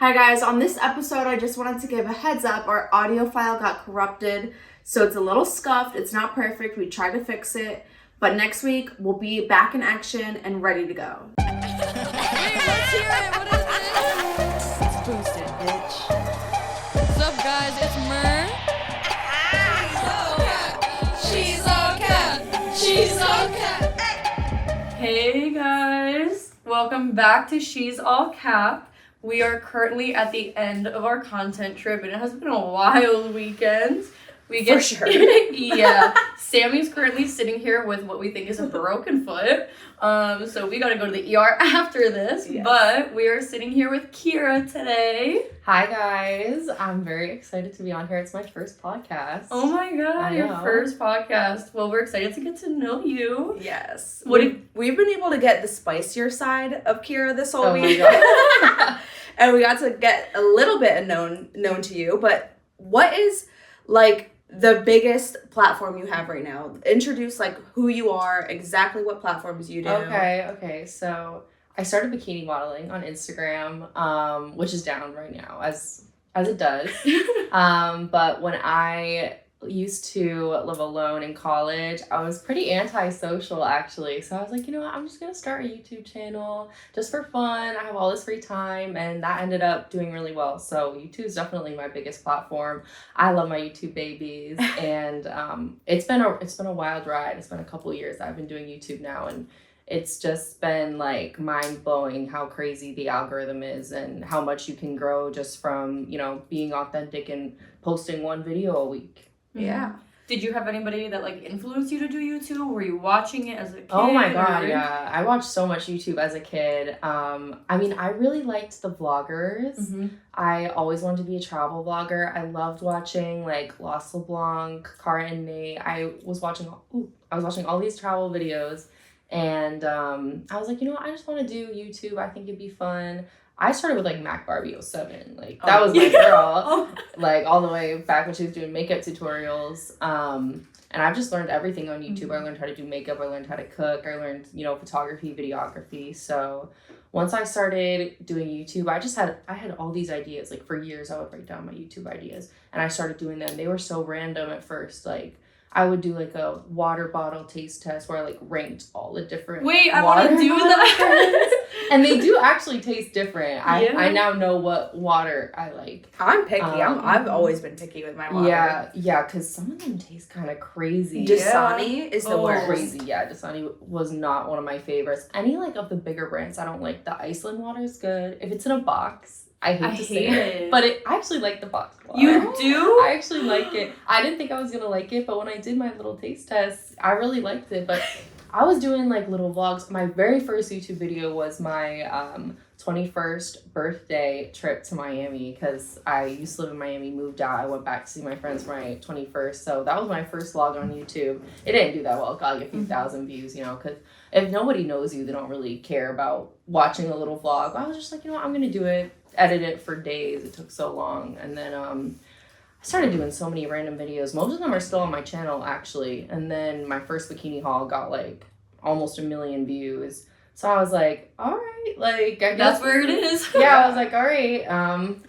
Hi guys, on this episode I just wanted to give a heads up. Our audio file got corrupted, so it's a little scuffed. It's not perfect. We tried to fix it, but next week we'll be back in action and ready to go. Let's hear it. What is this? It's boosted, bitch. What's up, guys? It's Mer. She's all cat. She's all cat. Hey guys, welcome back to She's All Cap. We are currently at the end of our content trip, and it has been a wild weekend. For sure. Yeah. Sammy's currently sitting here with what we think is a broken foot. So we gotta go to the ER after this. Yes. But we are sitting here with Kira today. Hi guys, I'm very excited to be on here. It's my first podcast. Oh my god, I your know. first podcast. Well, we're excited to get to know you. Yes. We've been able to get the spicier side of Kira this whole Oh my week. God. And we got to get a little bit known to you, but what is like the biggest platform you have right now? Introduce like who you are, exactly what platforms you do. Okay. So I started bikini modeling on Instagram, which is down right now, as it does. But when I used to live alone in college, I was pretty antisocial actually. So I was like, you know what, I'm just gonna start a YouTube channel just for fun. I have all this free time, and that ended up doing really well. So YouTube is definitely my biggest platform. I love my YouTube babies, and it's been a wild ride. It's been a couple years that I've been doing YouTube now, and it's just been like mind-blowing how crazy the algorithm is and how much you can grow just from, you know, being authentic and posting one video a week. Yeah. Did you have anybody that like influenced you to do YouTube? Were you watching it as a kid? Oh my god, or- yeah. I watched so much YouTube as a kid. I mean, I really liked the vloggers. Mhm. I always wanted to be a travel vlogger. I loved watching like Lost LeBlanc, Cara and Nate. I was watching all these travel videos, and I was like, you know what, I just want to do YouTube. I think it'd be fun. I started with like Mac Barbie 07. Like that was my girl. Like all the way back when she was doing makeup tutorials. And I've just learned everything on YouTube. I learned how to do makeup. I learned how to cook. I learned, you know, photography, videography. So once I started doing YouTube, I had all these ideas. Like for years, I would write down my YouTube ideas, and I started doing them. They were so random at first. Like I would do like a water bottle taste test where I like ranked all the different. Wait, I water want to do bottles. that. And they do actually taste different. Yeah. I now know what water I like. I'm picky. I've always been picky with my water. Yeah, because some of them taste kind of crazy. Dasani is the worst. Crazy, yeah. Dasani was not one of my favorites. Any like of the bigger brands, I don't like. The Iceland water is good. If it's in a box, I hate to say it. But I actually like the box water. You do? I actually like it. I didn't think I was gonna like it, but when I did my little taste test, I really liked it. But I was doing like little vlogs. My very first YouTube video was my 21st birthday trip to Miami, because I used to live in Miami, moved out. I went back to see my friends for my 21st. So that was my first vlog on YouTube. It didn't do that well. It got like a few thousand views, you know, because if nobody knows you, they don't really care about watching a little vlog. I was just like, you know what, I'm going to do it, edit it for days. It took so long. And then I started doing so many random videos. Most of them are still on my channel, actually. And then my first bikini haul got like almost 1 million views. So I was like, all right, like I guess That's where it is. Yeah, I was like, all right.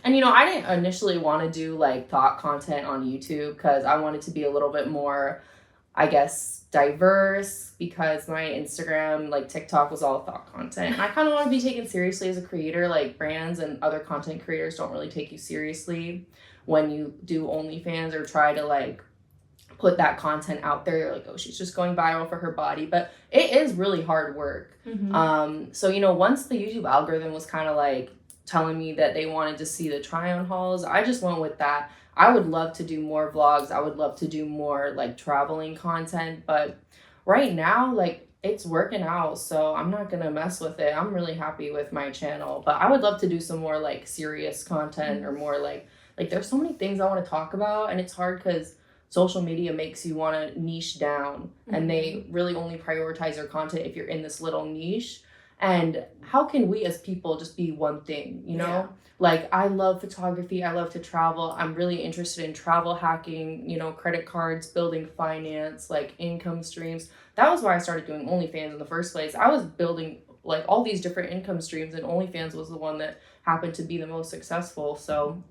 And you know, I didn't initially want to do like thought content on YouTube because I wanted to be a little bit more, I guess, diverse, because my Instagram, like TikTok, was all thought content. And I kind of want to be taken seriously as a creator. Like brands and other content creators don't really take you seriously when you do OnlyFans or try to like put that content out there. They're like, oh, she's just going viral for her body, but it is really hard work. So you know, once the YouTube algorithm was kind of like telling me that they wanted to see the try on hauls, I just went with that. I would love to do more vlogs. I would love to do more like traveling content, but right now, like, it's working out, so I'm not gonna mess with it. I'm really happy with my channel, but I would love to do some more like serious content or more like there's so many things I want to talk about, and it's hard because social media makes you want to niche down, and they really only prioritize your content if you're in this little niche. And how can we as people just be one thing, you know? Yeah. Like, I love photography, I love to travel, I'm really interested in travel hacking, you know, credit cards, building finance, like income streams. That was why I started doing OnlyFans in the first place. I was building like all these different income streams, and OnlyFans was the one that happened to be the most successful. So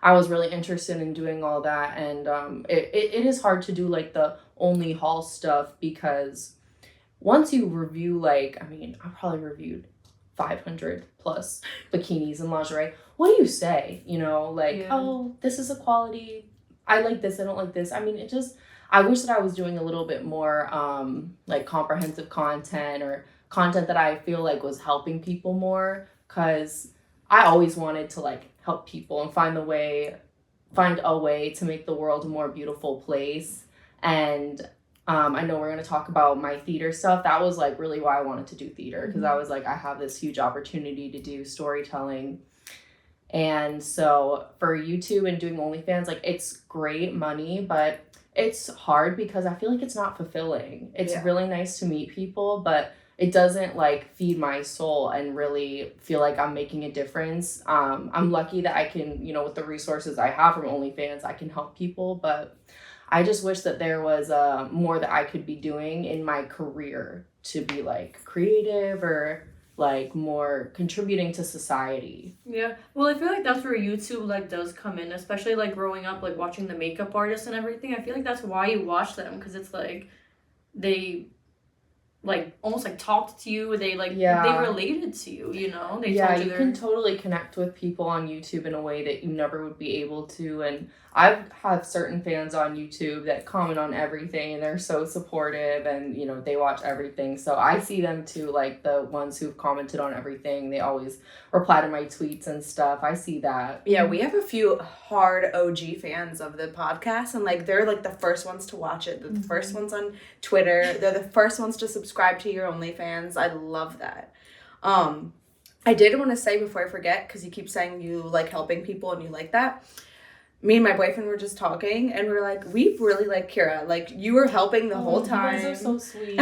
I was really interested in doing all that, and it is hard to do like the only haul stuff, because once you review, like, I mean, I probably reviewed 500 plus bikinis and lingerie. What do you say? You know, like, oh, this is a quality, I like this, I don't like this. I mean, it just, I wish that I was doing a little bit more like comprehensive content, or content that I feel like was helping people more, because I always wanted to like help people and find a way to make the world a more beautiful place. And I know we're going to talk about my theater stuff. That was like really why I wanted to do theater, because I was like, I have this huge opportunity to do storytelling. And so for YouTube and doing OnlyFans, like, it's great money, but it's hard because I feel like it's not fulfilling. It's really nice to meet people, but it doesn't like feed my soul and really feel like I'm making a difference. I'm lucky that I can, you know, with the resources I have from OnlyFans, I can help people, but I just wish that there was more that I could be doing in my career to be like creative, or like more contributing to society. Yeah, well, I feel like that's where YouTube like does come in, especially like growing up, like watching the makeup artists and everything. I feel like that's why you watch them, because it's like they like almost like talked to you, they like they related to you, you know, they told you can totally connect with people on YouTube in a way that you never would be able to. And I have certain fans on YouTube that comment on everything, and they're so supportive, and you know, they watch everything. So I see them too, like the ones who've commented on everything, they always reply to my tweets and stuff. I see that. Yeah, we have a few hard OG fans of the podcast, and like they're like the first ones to watch it. They're the first ones on Twitter. They're the first ones to subscribe to your OnlyFans. I love that. I did want to say before I forget, because you keep saying you like helping people and you like that. Me and my boyfriend were just talking, and we were like, we really like Kira. Like, you were helping the whole time. You guys are so sweet.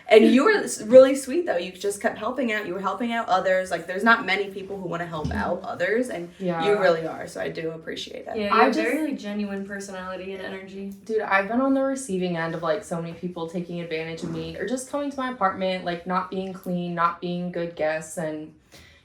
And you were really sweet, though. You just kept helping out. You were helping out others. Like, there's not many people who want to help out others, and you really are. So I do appreciate that. Yeah, you have very like genuine personality and energy. Dude, I've been on the receiving end of like so many people taking advantage of me, or just coming to my apartment, like not being clean, not being good guests. And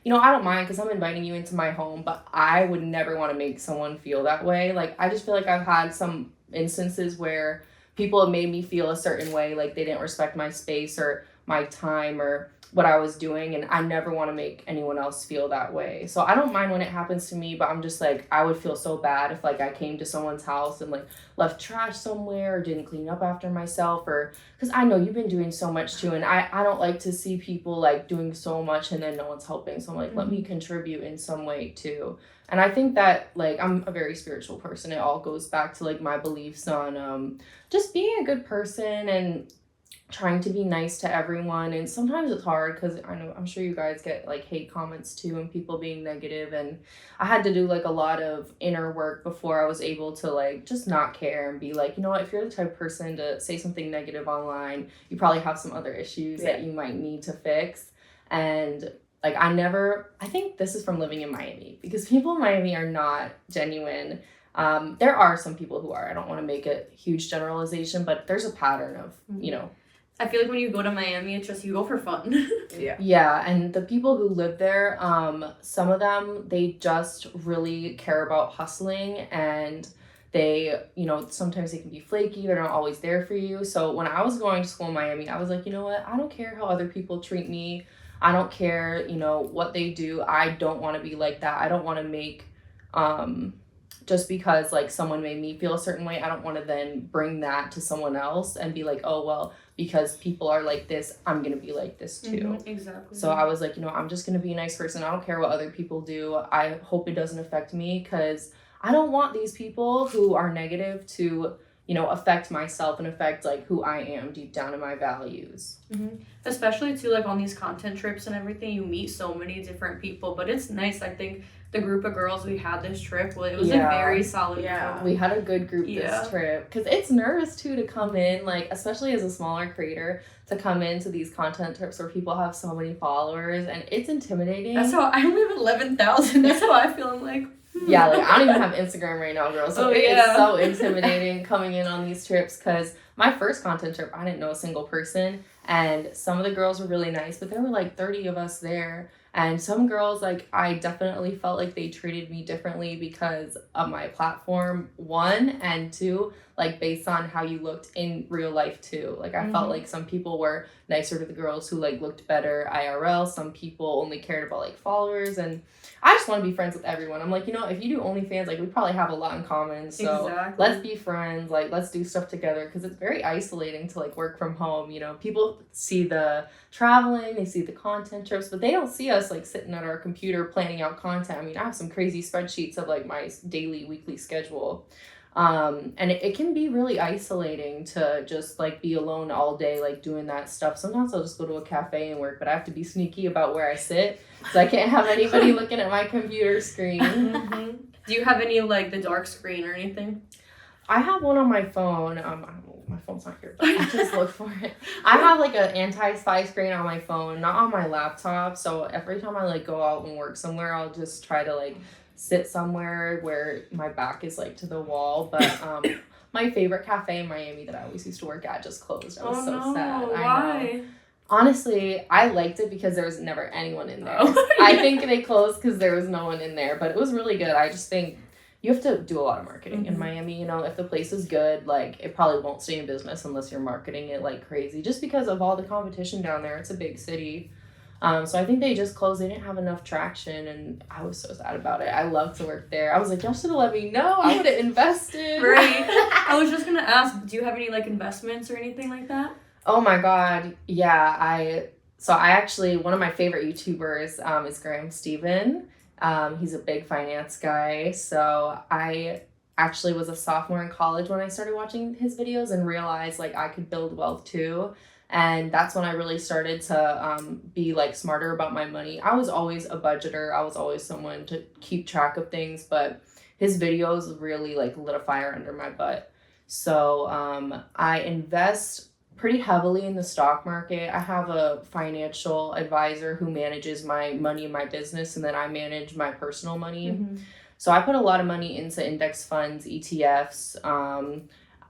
you know, I don't mind because I'm inviting you into my home, but I would never want to make someone feel that way. Like, I just feel like I've had some instances where people have made me feel a certain way, like they didn't respect my space or my time or what I was doing, and I never want to make anyone else feel that way. So I don't mind when it happens to me, but I'm just like, I would feel so bad if like I came to someone's house and like left trash somewhere or didn't clean up after myself, or because I know you've been doing so much too, and I don't like to see people like doing so much and then no one's helping. So I'm like, let me contribute in some way too. And I think that like I'm a very spiritual person. It all goes back to like my beliefs on just being a good person and trying to be nice to everyone. And sometimes it's hard because I'm sure you guys get like hate comments too and people being negative, and I had to do like a lot of inner work before I was able to like just not care and be like, you know what, if you're the type of person to say something negative online, you probably have some other issues that you might need to fix. And like I think this is from living in Miami, because people in Miami are not genuine. There are some people who are. I don't want to make a huge generalization, but there's a pattern of, you know. I feel like when you go to Miami, it's just you go for fun. Yeah, and the people who live there, some of them, they just really care about hustling, and they, you know, sometimes they can be flaky. They're not always there for you. So when I was going to school in Miami, I was like, you know what? I don't care how other people treat me. I don't care, you know, what they do. I don't want to be like that. I don't want to make, just because like someone made me feel a certain way, I don't want to then bring that to someone else and be like, oh, well, because people are like this, I'm going to be like this too. Exactly. So I was like, you know, I'm just going to be a nice person. I don't care what other people do. I hope it doesn't affect me, because I don't want these people who are negative to, you know, affect myself and affect like who I am deep down in my values. Especially too, like on these content trips and everything, you meet so many different people, but it's nice. I think the group of girls we had this trip, well, it was a very solid group. We had a good group this trip, because it's nervous too to come in, like especially as a smaller creator, to come into these content trips where people have so many followers, and it's intimidating. That's how I only have 11,000. That's how I feel. I'm like, yeah, like I don't even have Instagram right now, girl. So it's so intimidating coming in on these trips, because my first content trip, I didn't know a single person, and some of the girls were really nice, but there were like 30 of us there. And some girls, like, I definitely felt like they treated me differently because of my platform, one, and two, like, based on how you looked in real life, too. Like, I felt like some people were nicer to the girls who, like, looked better IRL. Some people only cared about, like, followers. And I just want to be friends with everyone. I'm like, you know, if you do OnlyFans, like, we probably have a lot in common. So let's be friends. Like, let's do stuff together. Because it's very isolating to, like, work from home. You know, people see the traveling, they see the content trips, but they don't see us, like, sitting at our computer planning out content. I mean, I have some crazy spreadsheets of, like, my daily, weekly schedule. And it can be really isolating to just, like, be alone all day, like, doing that stuff. Sometimes I'll just go to a cafe and work, but I have to be sneaky about where I sit, so I can't have anybody looking at my computer screen. Do you have any, like, the dark screen or anything? I have one on my phone. I don't know, my phone's not here, but I just look for it. I have, like, an anti-spy screen on my phone, not on my laptop, so every time I, like, go out and work somewhere, I'll just try to, like, sit somewhere where my back is, like, to the wall. But my favorite cafe in Miami that I always used to work at just closed. I was so sad. Why? I know. Honestly, I liked it because there was never anyone in there. Oh. I think they closed because there was no one in there, but it was really good. I just think you have to do a lot of marketing in Miami. You know, if the place is good, like, it probably won't stay in business unless you're marketing it like crazy, just because of all the competition down there. It's a big city. So I think they just closed. They didn't have enough traction, and I was so sad about it. I love to work there. I was like, y'all should have let me know. I would have invested. Right. I was just gonna ask, do you have any, like, investments or anything like that? Oh my God. Yeah. I actually, one of my favorite YouTubers is Graham Stephen. He's a big finance guy. So I actually was a sophomore in college when I started watching his videos and realized, like, I could build wealth too. And that's when I really started to be, like, smarter about my money. I was always a budgeter. I was always someone to keep track of things, but his videos really, like, lit a fire under my butt. So I invest pretty heavily in the stock market. I have a financial advisor who manages my money in my business, and then I manage my personal money. So I put a lot of money into index funds, ETFs.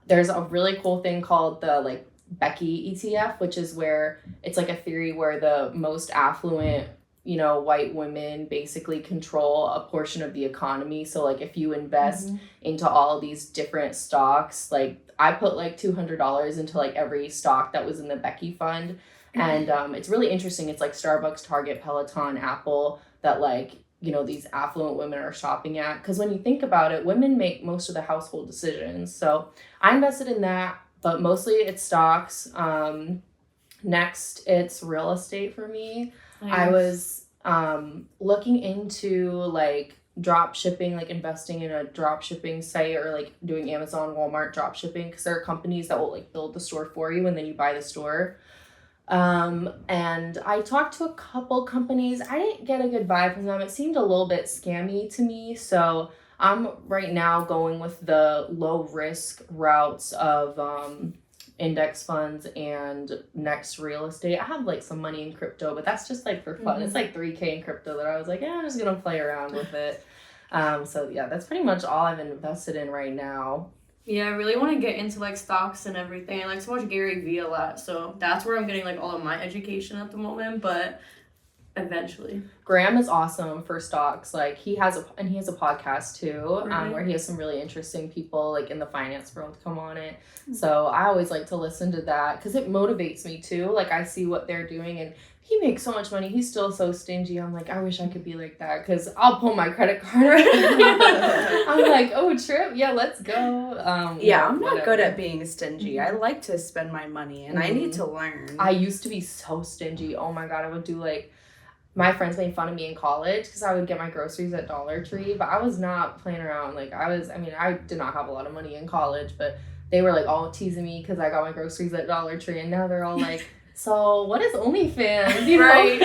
There's a really cool thing called the, like, Becky ETF, which is where it's like a theory where the most affluent, you know, white women basically control a portion of the economy. So, like, if you invest into all these different stocks, like, I put like $200 into, like, every stock that was in the Becky fund. And it's really interesting. It's like Starbucks, Target, Peloton, Apple, that, like, you know, these affluent women are shopping at. Because when you think about it, women make most of the household decisions. So I invested in that, but mostly it's stocks. Next, it's real estate for me. Nice. I was looking into, like, drop shipping, like, investing in a drop shipping site, or, like, doing Amazon, Walmart drop shipping, because there are companies that will, like, build the store for you and then you buy the store. And I talked to a couple companies. I didn't get a good vibe from them. It seemed a little bit scammy to me. So I'm right now going with the low risk routes of index funds and next real estate. I have, like, some money in crypto, but that's just, like, for fun. It's like $3,000 in crypto that I was like, I'm just gonna play around with it. So yeah, that's pretty much all I've invested in right now. Yeah, I really want to get into, like, stocks and everything. I like to watch Gary Vee a lot, so that's where I'm getting, like, all of my education at the moment, but eventually. Graham is awesome for stocks. Like, he has a podcast too, where he has some really interesting people, like, in the finance world come on it. So I always like to listen to that because it motivates me too. Like, I see what they're doing, and he makes so much money. He's still so stingy. I'm like, I wish I could be like that, because I'll pull my credit card. I'm like, oh, trip? Yeah, let's go. I'm not good at being stingy. I like to spend my money, and I need to learn. I used to be so stingy. Oh my God, I would do, like, my friends made fun of me in college because I would get my groceries at Dollar Tree, but I was not playing around. Like, I did not have a lot of money in college, but they were, like, all teasing me because I got my groceries at Dollar Tree, and now they're all like, so what is OnlyFans? You know? Right.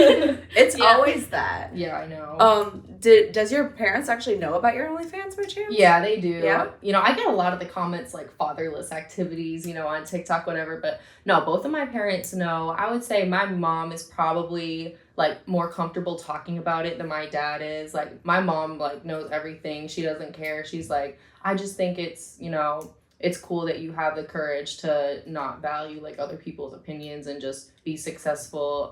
It's always that. Yeah, I know. Does your parents actually know about your OnlyFans by chance? Yeah, they do. Yeah. You know, I get a lot of the comments, like, fatherless activities, you know, on TikTok, whatever, but no, both of my parents know. I would say my mom is probably, like, more comfortable talking about it than my dad is. Like, my mom, like, knows everything. She doesn't care. She's like, I just think it's, you know, it's cool that you have the courage to not value like other people's opinions and just be successful.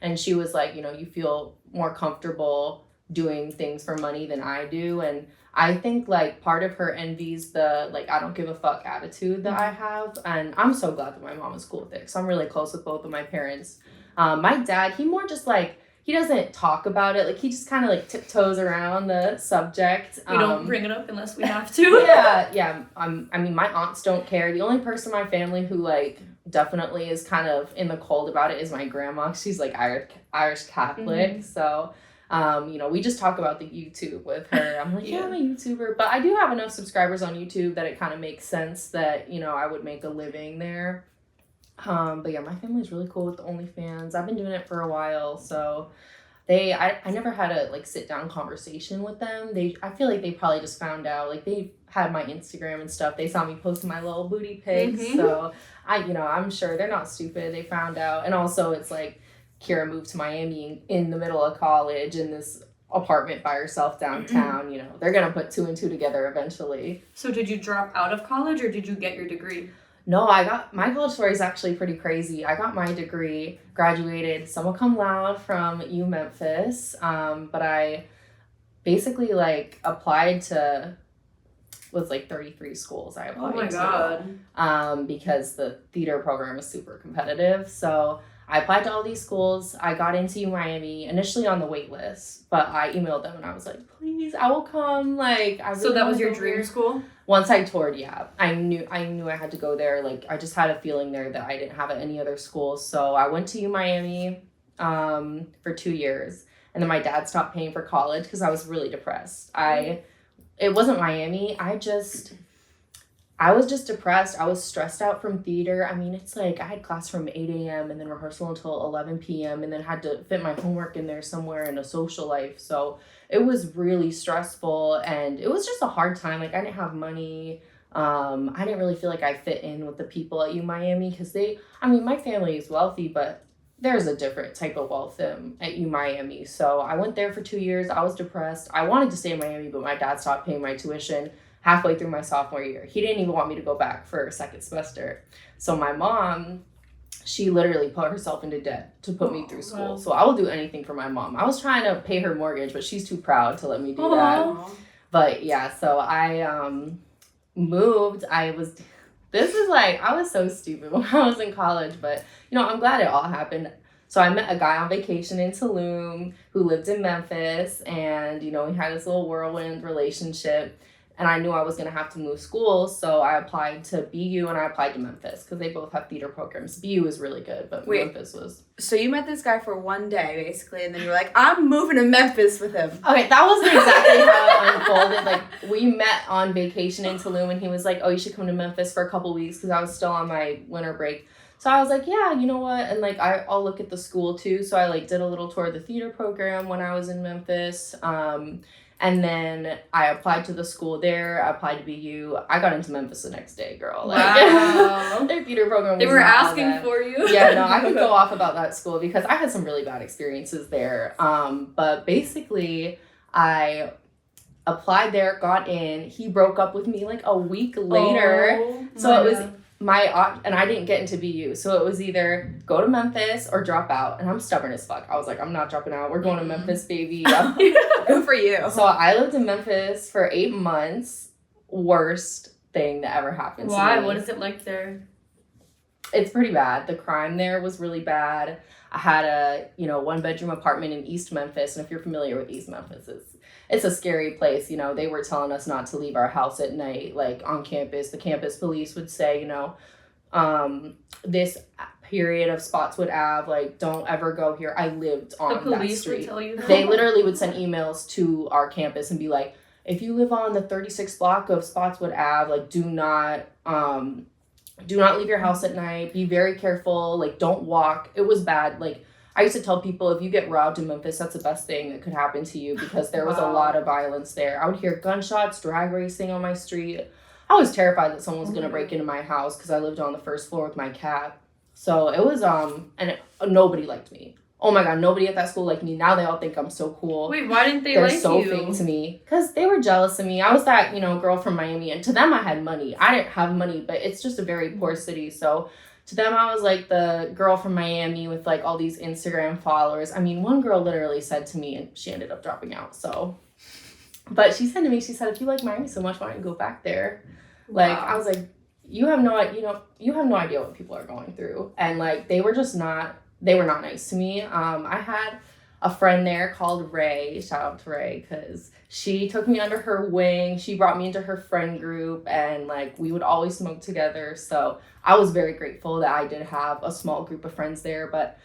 And she was like, you know, you feel more comfortable doing things for money than I do. And I think like part of her envies the like I don't give a fuck attitude that I have. And I'm so glad that my mom is cool with it. So I'm really close with both of my parents. My dad, he more just like, he doesn't talk about it. Like, he just kind of, like, tiptoes around the subject. We don't bring it up unless we have to. Yeah. I mean, my aunts don't care. The only person in my family who, like, definitely is kind of in the cold about it is my grandma. She's, like, Irish Catholic. So, you know, we just talk about the YouTube with her. I'm like, yeah, I'm a YouTuber. But I do have enough subscribers on YouTube that it kind of makes sense that, you know, I would make a living there. But yeah, my family's really cool with the OnlyFans. I've been doing it for a while, so I never had a like sit down conversation with them. I feel like they probably just found out, like they had my Instagram and stuff. They saw me posting my little booty pics. So I'm sure they're not stupid. They found out. And also it's like Kira moved to Miami in the middle of college in this apartment by herself downtown. You know, they're gonna put 2 and 2 together eventually. So did you drop out of college or did you get your degree? No, my college story is actually pretty crazy. I got my degree, graduated summa cum laude from U Memphis, but I basically like applied to was like 33 schools I applied to. Oh my god. Because the theater program is super competitive. So I applied to all these schools. I got into U Miami initially on the wait list, but I emailed them and I was like, please, I will come. Like, I really So that was wanna your go dream here. school? Once I toured, yeah. I knew I had to go there. Like, I just had a feeling there that I didn't have at any other school. So I went to U Miami for 2 years. And then my dad stopped paying for college because I was really depressed. It wasn't Miami. I was just depressed. I was stressed out from theater. I mean, it's like I had class from 8 a.m. and then rehearsal until 11 p.m. and then had to fit my homework in there somewhere in a social life. So it was really stressful and it was just a hard time. Like, I didn't have money. I didn't really feel like I fit in with the people at U Miami because my family is wealthy, but there's a different type of wealth at U Miami. So I went there for 2 years. I was depressed. I wanted to stay in Miami, but my dad stopped paying my tuition halfway through my sophomore year. He didn't even want me to go back for a second semester. So my mom, she literally put herself into debt to put me through school. Wow. So I will do anything for my mom. I was trying to pay her mortgage, but she's too proud to let me do that. But yeah, so I moved. I was so stupid when I was in college, but you know, I'm glad it all happened. So I met a guy on vacation in Tulum who lived in Memphis, and you know, we had this little whirlwind relationship. And I knew I was going to have to move schools, so I applied to BU and I applied to Memphis because they both have theater programs. BU is really good, but Memphis was... So you met this guy for one day, basically, and then you were like, I'm moving to Memphis with him. Okay, that wasn't exactly how it unfolded. Like, we met on vacation in Tulum, and he was like, oh, you should come to Memphis for a couple weeks because I was still on my winter break. So I was like, yeah, you know what? And, like, I'll look at the school, too. So I, like, did a little tour of the theater program when I was in Memphis. And then I applied to the school there. I applied to BU. I got into Memphis the next day, girl. Like, wow. Their theater program was They were not all asking that. for you. Yeah, no, I could go off about that school because I had some really bad experiences there. But basically, I applied there, got in. He broke up with me like a week later. Oh, So it was and I didn't get into BU. So it was either go to Memphis or drop out. And I'm stubborn as fuck. I was like, I'm not dropping out. We're going to Memphis, baby. Good for you. So I lived in Memphis for 8 months. Worst thing that ever happened to me. Why? What is it like there? It's pretty bad. The crime there was really bad. I had a 1-bedroom apartment in East Memphis. And if you're familiar with East Memphis, it's a scary place. You know, they were telling us not to leave our house at night, like on campus. The campus police would say, this period of Spotswood Ave, like, don't ever go here. I lived on that street. The police would tell you that? They literally would send emails to our campus and be like, if you live on the 36th block of Spotswood Ave, like, do not leave your house at night. Be very careful. Like, don't walk. It was bad. Like, I used to tell people if you get robbed in Memphis, that's the best thing that could happen to you because there was a lot of violence there. I would hear gunshots, drag racing on my street. I was terrified that someone was going to break into my house because I lived on the first floor with my cat. So it was, nobody liked me. oh my god, nobody at that school liked me. Now they all think I'm so cool. Wait, why didn't they They're like so you? fake to me because they were jealous of me. I was that, you know, girl from Miami, and to them I had money. I didn't have money, but it's just a very poor city. So to them I was like the girl from Miami with like all these Instagram followers. I mean, one girl literally said to me, and she ended up dropping out. So, but she said to me, she said, if you like Miami so much, why don't you go back there? Like, Wow. I was like, you have no idea what people are going through. And like, they were not nice to me. I had a friend there called Ray. Shout out to Ray, because she took me under her wing. She brought me into her friend group, and like we would always smoke together. So I was very grateful that I did have a small group of friends there, but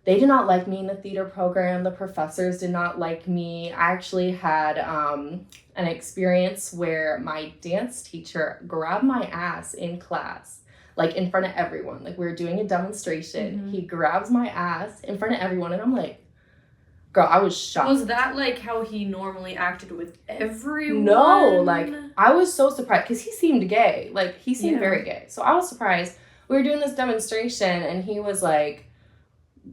they did not like me in the theater program. The professors did not like me. I actually had an experience where my dance teacher grabbed my ass in class, like in front of everyone. Like we were doing a demonstration. Mm-hmm. He grabs my ass in front of everyone, and I'm like, girl, I was shocked. Was that like how he normally acted with everyone? No, like I was so surprised because he seemed gay. Like he seemed very gay. So I was surprised. We were doing this demonstration, and he was like,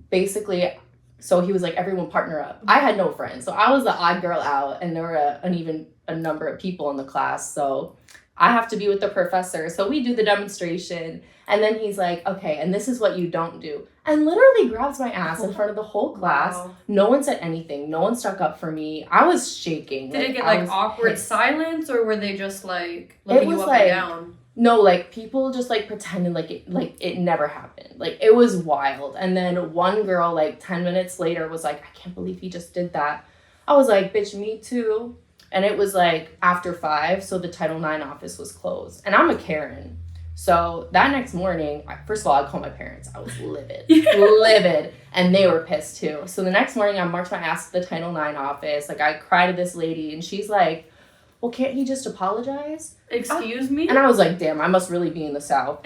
basically, so he was like, everyone partner up. I had no friends, so I was the odd girl out, and there were an even a number of people in the class, so I have to be with the professor. So we do the demonstration, and then he's like, okay, and this is what you don't do, and literally grabs my ass in front of the whole class. Wow. No one said anything. No one stuck up for me. I was shaking. Did it get I like was awkward pissed. silence, or were they just like looking was you up like- and down? No, like people just like pretended like it never happened. Like it was wild. And then one girl like 10 minutes later was like, I can't believe he just did that. I was like, bitch, me too. And it was like after 5, so the Title IX office was closed. And I'm a Karen. So that next morning, first of all, I called my parents. I was livid. Livid. And they were pissed too. So the next morning I marched my ass to the Title IX office. Like I cried to this lady, and she's like, well, can't he just apologize? Excuse me? And I was like, damn, I must really be in the South.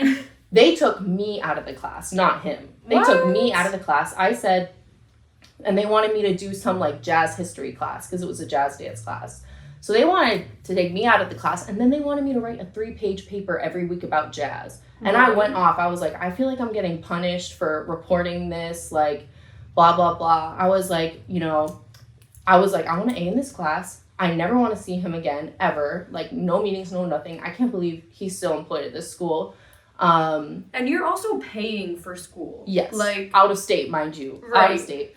They took me out of the class, not him. They took me out of the class. I said, and they wanted me to do some like jazz history class because it was a jazz dance class. So they wanted to take me out of the class, and then they wanted me to write a 3-page paper every week about jazz. And I went off. I was like, I feel like I'm getting punished for reporting this, like, blah, blah, blah. I was like, I want to A in this class. I never want to see him again, ever. Like, no meetings, no nothing. I can't believe he's still employed at this school. And you're also paying for school. Yes. Like, out of state, mind you. Right. Out of state.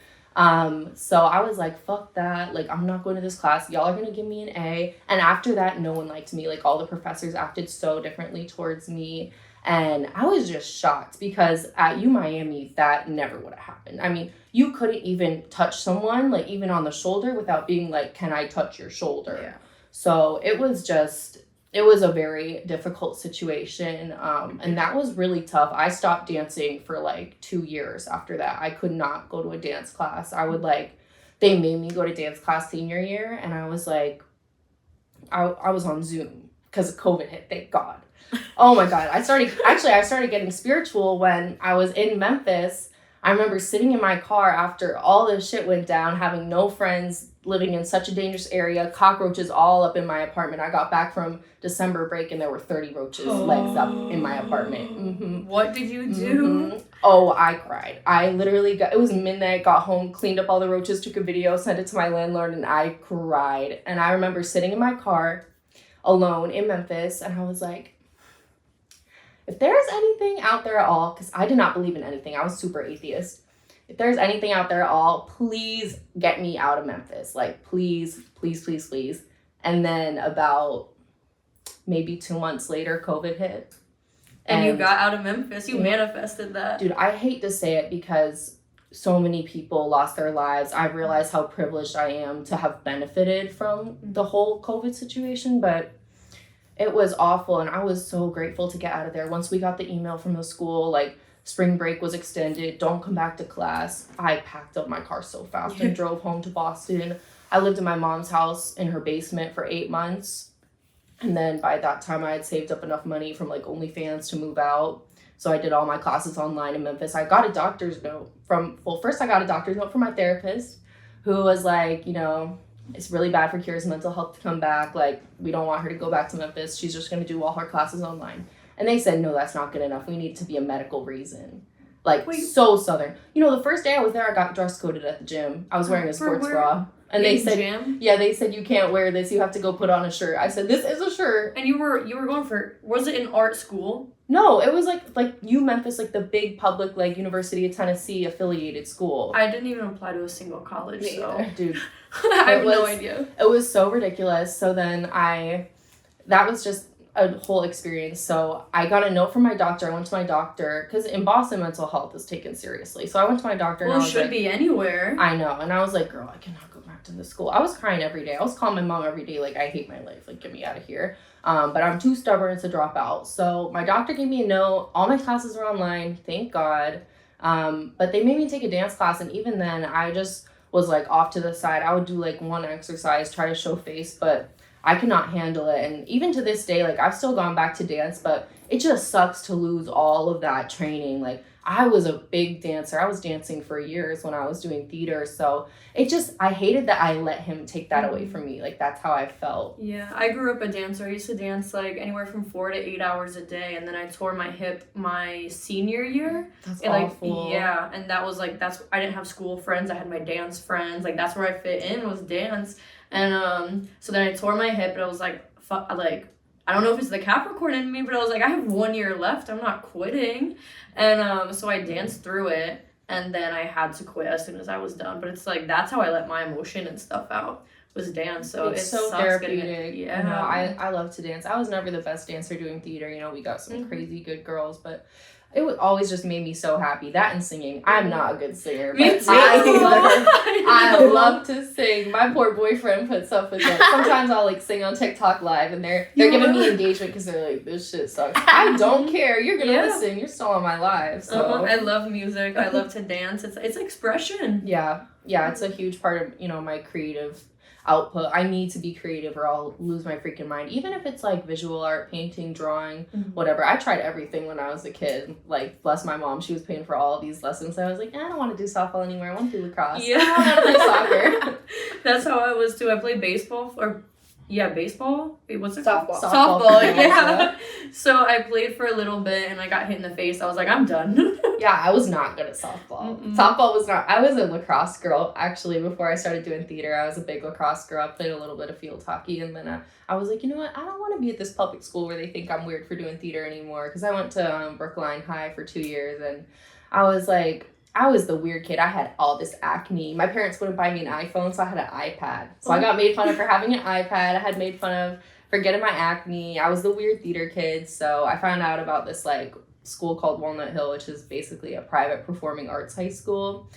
So I was like, fuck that. Like, I'm not going to this class. Y'all are going to give me an A. And after that, no one liked me. Like, all the professors acted so differently towards me. And I was just shocked because at UMiami, that never would have happened. I mean, you couldn't even touch someone, like even on the shoulder, without being like, can I touch your shoulder? Yeah. So it was a very difficult situation. And that was really tough. I stopped dancing for like 2 years after that. I could not go to a dance class. I would they made me go to dance class senior year, and I was like, I was on Zoom because COVID hit, thank God. Oh my God. I started getting spiritual when I was in Memphis. I remember sitting in my car after all this shit went down, having no friends, living in such a dangerous area, cockroaches all up in my apartment. I got back from December break and there were 30 roaches legs up in my apartment. Mm-hmm. What did you do? Mm-hmm. Oh, I cried. I literally it was midnight, got home, cleaned up all the roaches, took a video, sent it to my landlord, and I cried. And I remember sitting in my car alone in Memphis, and I was like, if there's anything out there at all, because I did not believe in anything. I was super atheist. If there's anything out there at all, please get me out of Memphis. Like, please, please, please, please. And then about maybe 2 months later, COVID hit. And you got out of Memphis. You manifested that. Dude, I hate to say it because so many people lost their lives. I realize how privileged I am to have benefited from the whole COVID situation, but it was awful, and I was so grateful to get out of there. Once we got the email from the school, like, spring break was extended, don't come back to class, I packed up my car so fast and drove home to Boston. I lived in my mom's house in her basement for 8 months, and then by that time I had saved up enough money from, like, OnlyFans to move out. So I did all my classes online in Memphis. I got a doctor's note first I got a doctor's note from my therapist, who was like, it's really bad for Kira's mental health to come back. Like, we don't want her to go back to Memphis. She's just going to do all her classes online. And they said, no, that's not good enough. We need it to be a medical reason. Like, Wait. so Southern. You know, the first day I was there, I got dress coded at the gym. I was wearing a sports bra. And they said, they said, you can't wear this. You have to go put on a shirt. I said, this is a shirt. And you were going for, was it an art school? No, it was like U Memphis, like the big public, like University of Tennessee affiliated school. I didn't even apply to a single college, so. Dude. I have no idea. It was so ridiculous. So then that was just a whole experience. So I got a note from my doctor. I went to my doctor because in Boston, mental health is taken seriously. So I went to my doctor. Well, and I it was should be anywhere. I know. And I was like, girl, I cannot go back to this school. I was crying every day. I was calling my mom every day, like, I hate my life. Like, get me out of here. But I'm too stubborn to drop out. So my doctor gave me a note. All my classes were online. Thank God. But they made me take a dance class. And even then, I just was like off to the side. I would do like one exercise, try to show face, but I could not handle it. And even to this day, like, I've still gone back to dance, but it just sucks to lose all of that training. Like, I was a big dancer. I was dancing for years when I was doing theater. So I hated that I let him take that away from me. Like, that's how I felt. Yeah, I grew up a dancer. I used to dance like anywhere from 4 to 8 hours a day. And then I tore my hip my senior year. That's awful. Yeah, and that was like, I didn't have school friends. I had my dance friends. Like, that's where I fit in, was dance. And so then I tore my hip, and I was like, I don't know if it's the Capricorn in me, but I was like, I have 1 year left. I'm not quitting. And so I danced through it, and then I had to quit as soon as I was done. But it's like, that's how I let my emotion and stuff out, was dance. So it's so therapeutic. Yeah. You know, I love to dance. I was never the best dancer doing theater. You know, we got some crazy good girls, but it would always just made me so happy. That and singing. I'm not a good singer. Me but too. I love to sing. My poor boyfriend puts up with it. Sometimes I'll like sing on TikTok live, and they're giving me engagement because they're like, this shit sucks. I don't care. You're gonna listen. You're still on my live. So I love music. I love to dance. It's expression. Yeah, it's a huge part of, you know, my creative output. I need to be creative or I'll lose my freaking mind. Even if it's like visual art, painting, drawing, whatever. I tried everything when I was a kid. Like, bless my mom, she was paying for all of these lessons. I was like, I don't want to do softball anymore. I want to do lacrosse. Yeah. I want to play soccer. That's how I was too. I played baseball baseball? Wait, what's it called? Softball, yeah. So I played for a little bit and I got hit in the face. I was like, I'm done. Yeah, I was not good at softball. Softball was not. I was a lacrosse girl, actually. Before I started doing theater, I was a big lacrosse girl. I played a little bit of field hockey, and then I was like, you know what? I don't want to be at this public school where they think I'm weird for doing theater anymore. Because I went to Brookline High for 2 years, and I was like, I was the weird kid. I had all this acne. My parents wouldn't buy me an iPhone, so I had an iPad. So I got made fun of for having an iPad. I had made fun of for getting my acne. I was the weird theater kid. So I found out about this like school called Walnut Hill, which is basically a private performing arts high school.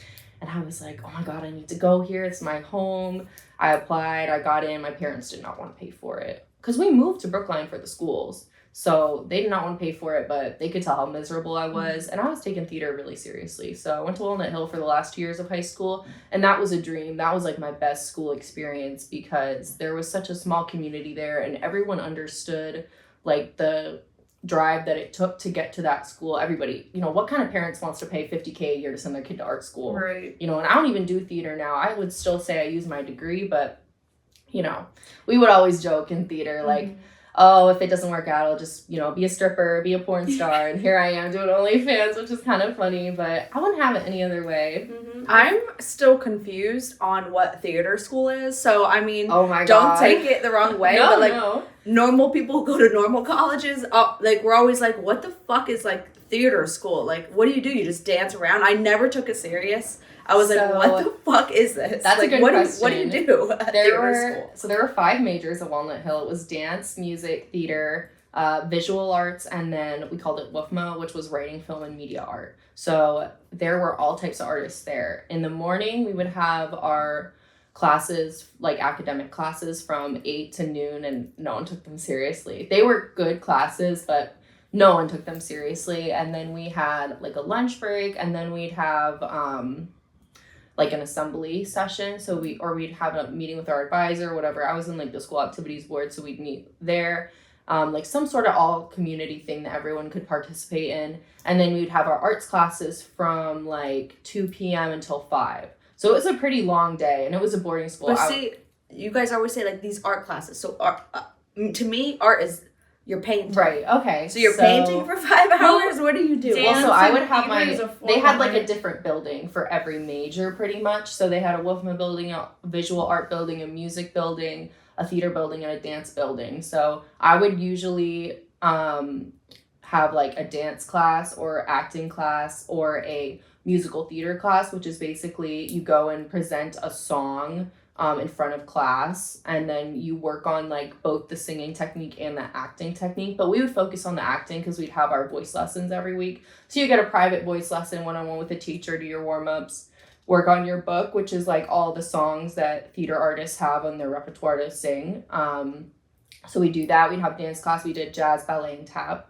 And I was like, oh my God, I need to go here. It's my home. I applied. I got in. My parents did not want to pay for it because we moved to Brookline for the schools. So they did not want to pay for it, but they could tell how miserable I was. And I was taking theater really seriously. So I went to Walnut Hill for the last 2 years of high school. And that was a dream. That was like my best school experience because there was such a small community there and everyone understood like the drive that it took to get to that school. Everybody, you know, what kind of parents wants to pay $50K a year to send their kid to art school? Right. You know, and I don't even do theater now. I would still say I use my degree, but, you know, we would always joke in theater, like, oh, if it doesn't work out, I'll just, you know, be a stripper, be a porn star. And here I am doing OnlyFans, which is kind of funny, but I wouldn't have it any other way. I'm still confused on what theater school is. So, I mean, Oh my don't God. take it the wrong way, No, but like no. normal people who go to normal colleges, like we're always like, what the fuck is like theater school? Like, what do? You just dance around? I never took it serious. I was like, So, what the fuck is this? that's a like, good what question. do you do at theater school? There were 5 majors at Walnut Hill. It was dance, music, theater, visual arts, and then we called it WFMA, which was writing, film, and media art. So there were all types of artists there. In the morning, we would have our classes, like academic classes from 8 to noon, and no one took them seriously. They were good classes, but no one took them seriously. And then we had like a lunch break, and then we'd have like an assembly session. So we'd have a meeting with our advisor or whatever. I was in like the school activities board, so we'd meet there. Like some sort of all community thing that everyone could participate in. And then we'd have our arts classes from like 2 p.m. until 5. So it was a pretty long day, and it was a boarding school. But see, you guys always say like these art classes. So art, to me, art is You're painting. Right. Okay. So you're painting for 5 hours? What do you do? Well, so I would have they had like a different. different building for every major pretty much. So they had a Wolfman building, a visual art building, a music building, a theater building, and a dance building. So I would usually have like a dance class or acting class or a musical theater class, which is basically you go and present a song in front of class, and then you work on like both the singing technique and the acting technique. But we would focus on the acting because we'd have our voice lessons every week. So you get a private voice lesson one-on-one with a teacher, do your warm-ups, work on your book, which is like all the songs that theater artists have on their repertoire to sing. So we do that. We'd have dance class. We did jazz, ballet, and tap.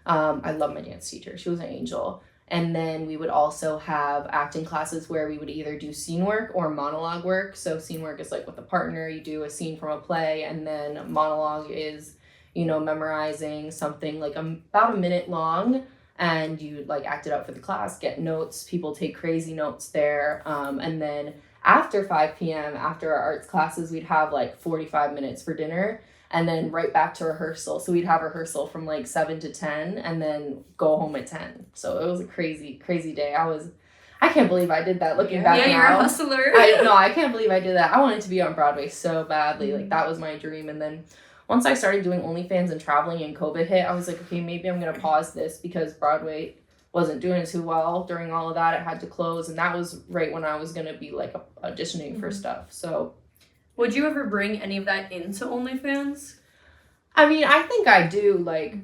I love my dance teacher. She was an angel. And then we would also have acting classes where we would either do scene work or monologue work. So scene work is like with a partner, you do a scene from a play, and then monologue is, you know, memorizing something like about a minute long, and you like act it out for the class, get notes. People take crazy notes there. And then after 5 p.m., after our arts classes, we'd have like 45 minutes for dinner. And then right back to rehearsal. So we'd have rehearsal from like 7 to 10 and then go home at 10. So it was a crazy, crazy day. I can't believe I did that looking back now. Yeah, you're a hustler. I can't believe I did that. I wanted to be on Broadway so badly. Like that was my dream. And then once I started doing OnlyFans and traveling and COVID hit, I was like, okay, maybe I'm going to pause this because Broadway wasn't doing too well during all of that. It had to close. And that was right when I was going to be like auditioning for stuff. So would you ever bring any of that into OnlyFans? I mean, I think I do. Like,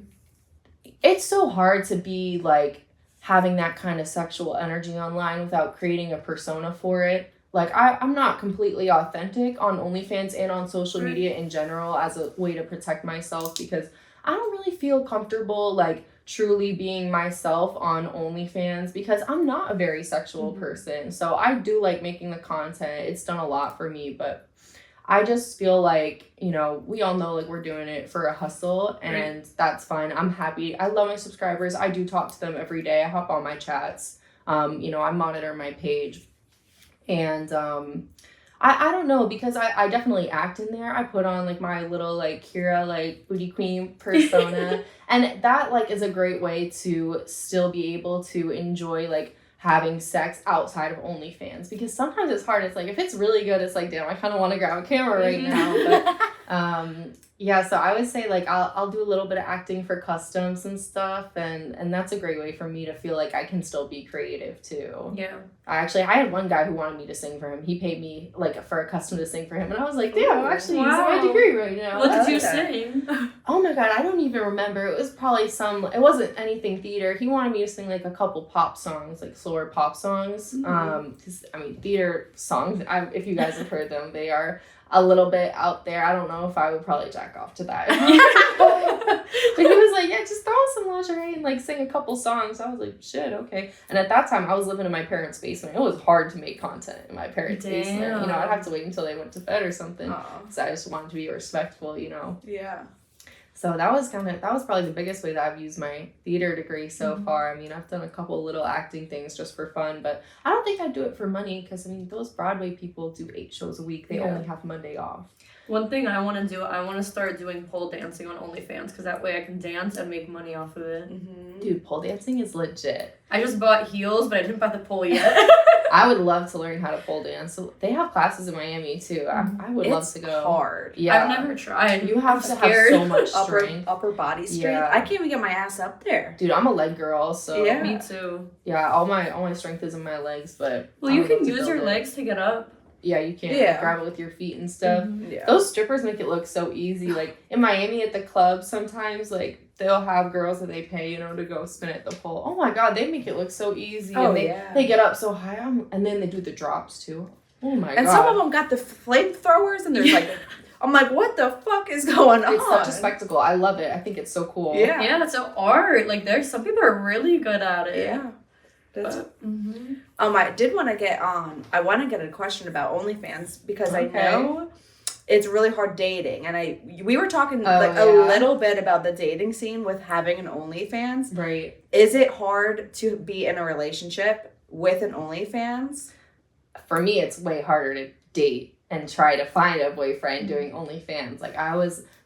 it's so hard to be, like, having that kind of sexual energy online without creating a persona for it. Like, I'm not completely authentic on OnlyFans and on social media in general as a way to protect myself because I don't really feel comfortable, like, truly being myself on OnlyFans because I'm not a very sexual person. So I do like making the content. It's done a lot for me, but I just feel like, you know, we all know like we're doing it for a hustle and that's fine. I'm happy. I love my subscribers. I do talk to them every day. I hop on my chats. You know, I monitor my page. And I don't know because I definitely act in there. I put on like my little like Kira like booty queen persona. And that like is a great way to still be able to enjoy like having sex outside of OnlyFans because sometimes it's hard. It's like if it's really good, it's like damn, I kind of want to grab a camera right now. But yeah, so I would say like I'll do a little bit of acting for customs and stuff, and that's a great way for me to feel like I can still be creative too. Yeah. I had one guy who wanted me to sing for him. He paid me like for a custom to sing for him, and I was like, damn, I'm actually using my degree right now. What did you sing? Oh my god, I don't even remember. It was probably it wasn't anything theater. He wanted me to sing like a couple pop songs, like slower pop songs. Because I mean, theater songs. If you guys have heard them, they are a little bit out there. I don't know if I would probably jack off to that. But he was like, yeah, just throw on some lingerie and like sing a couple songs. I was like, shit, okay. And at that time, I was living in my parents' basement. It was hard to make content in my parents' basement. You know, I'd have to wait until they went to bed or something. Because I just wanted to be respectful, you know. Yeah. So that was probably the biggest way that I've used my theater degree so far. I mean, I've done a couple little acting things just for fun, but I don't think I'd do it for money because, I mean, those Broadway people do 8 shows a week. They only have Monday off. One thing I want to do, I want to start doing pole dancing on OnlyFans because that way I can dance and make money off of it. Dude, pole dancing is legit. I just bought heels, but I didn't buy the pole yet. I would love to learn how to pole dance. So they have classes in Miami too. I would love to go. It's hard. Yeah. I've never tried. You have to have so much strength. Upper body strength. Yeah. I can't even get my ass up there. Dude, I'm a leg girl, so Yeah. Me too. yeah, all my strength is in my legs, but Well, you can use your legs to get up. Yeah, you can grab it with your feet and stuff. Yeah. Those strippers make it look so easy. Like in Miami at the club, sometimes like they'll have girls that they pay, you know, to go spin at the pole. Oh my god, they make it look so easy. Oh, and they get up so high, and then they do the drops too. Oh my god. And some of them got the flamethrowers, and there's like, I'm like, what the fuck is going on? It's such a spectacle. I love it. I think it's so cool. Yeah. Yeah, it's an art. Like there's some people are really good at it. Yeah. That's But, I did want to get I want to get a question about OnlyFans because I Okay. know it's really hard dating, and we were talking Oh, like a yeah. little bit about the dating scene with having an OnlyFans. Right. Is it hard to be in a relationship with an OnlyFans? For me, it's way harder to date and try to find a boyfriend doing OnlyFans. Like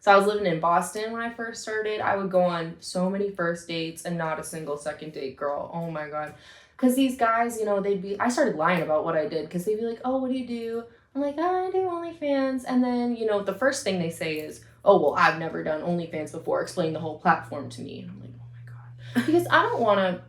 So I was living in Boston when I first started. I would go on so many first dates and not a single second date, girl. Oh my God. Because these guys, you know, I started lying about what I did because they'd be like, oh, what do you do? I'm like, oh, I do OnlyFans. And then, you know, the first thing they say is, oh, well, I've never done OnlyFans before. Explain the whole platform to me. And I'm like, oh my God. Because I don't want to,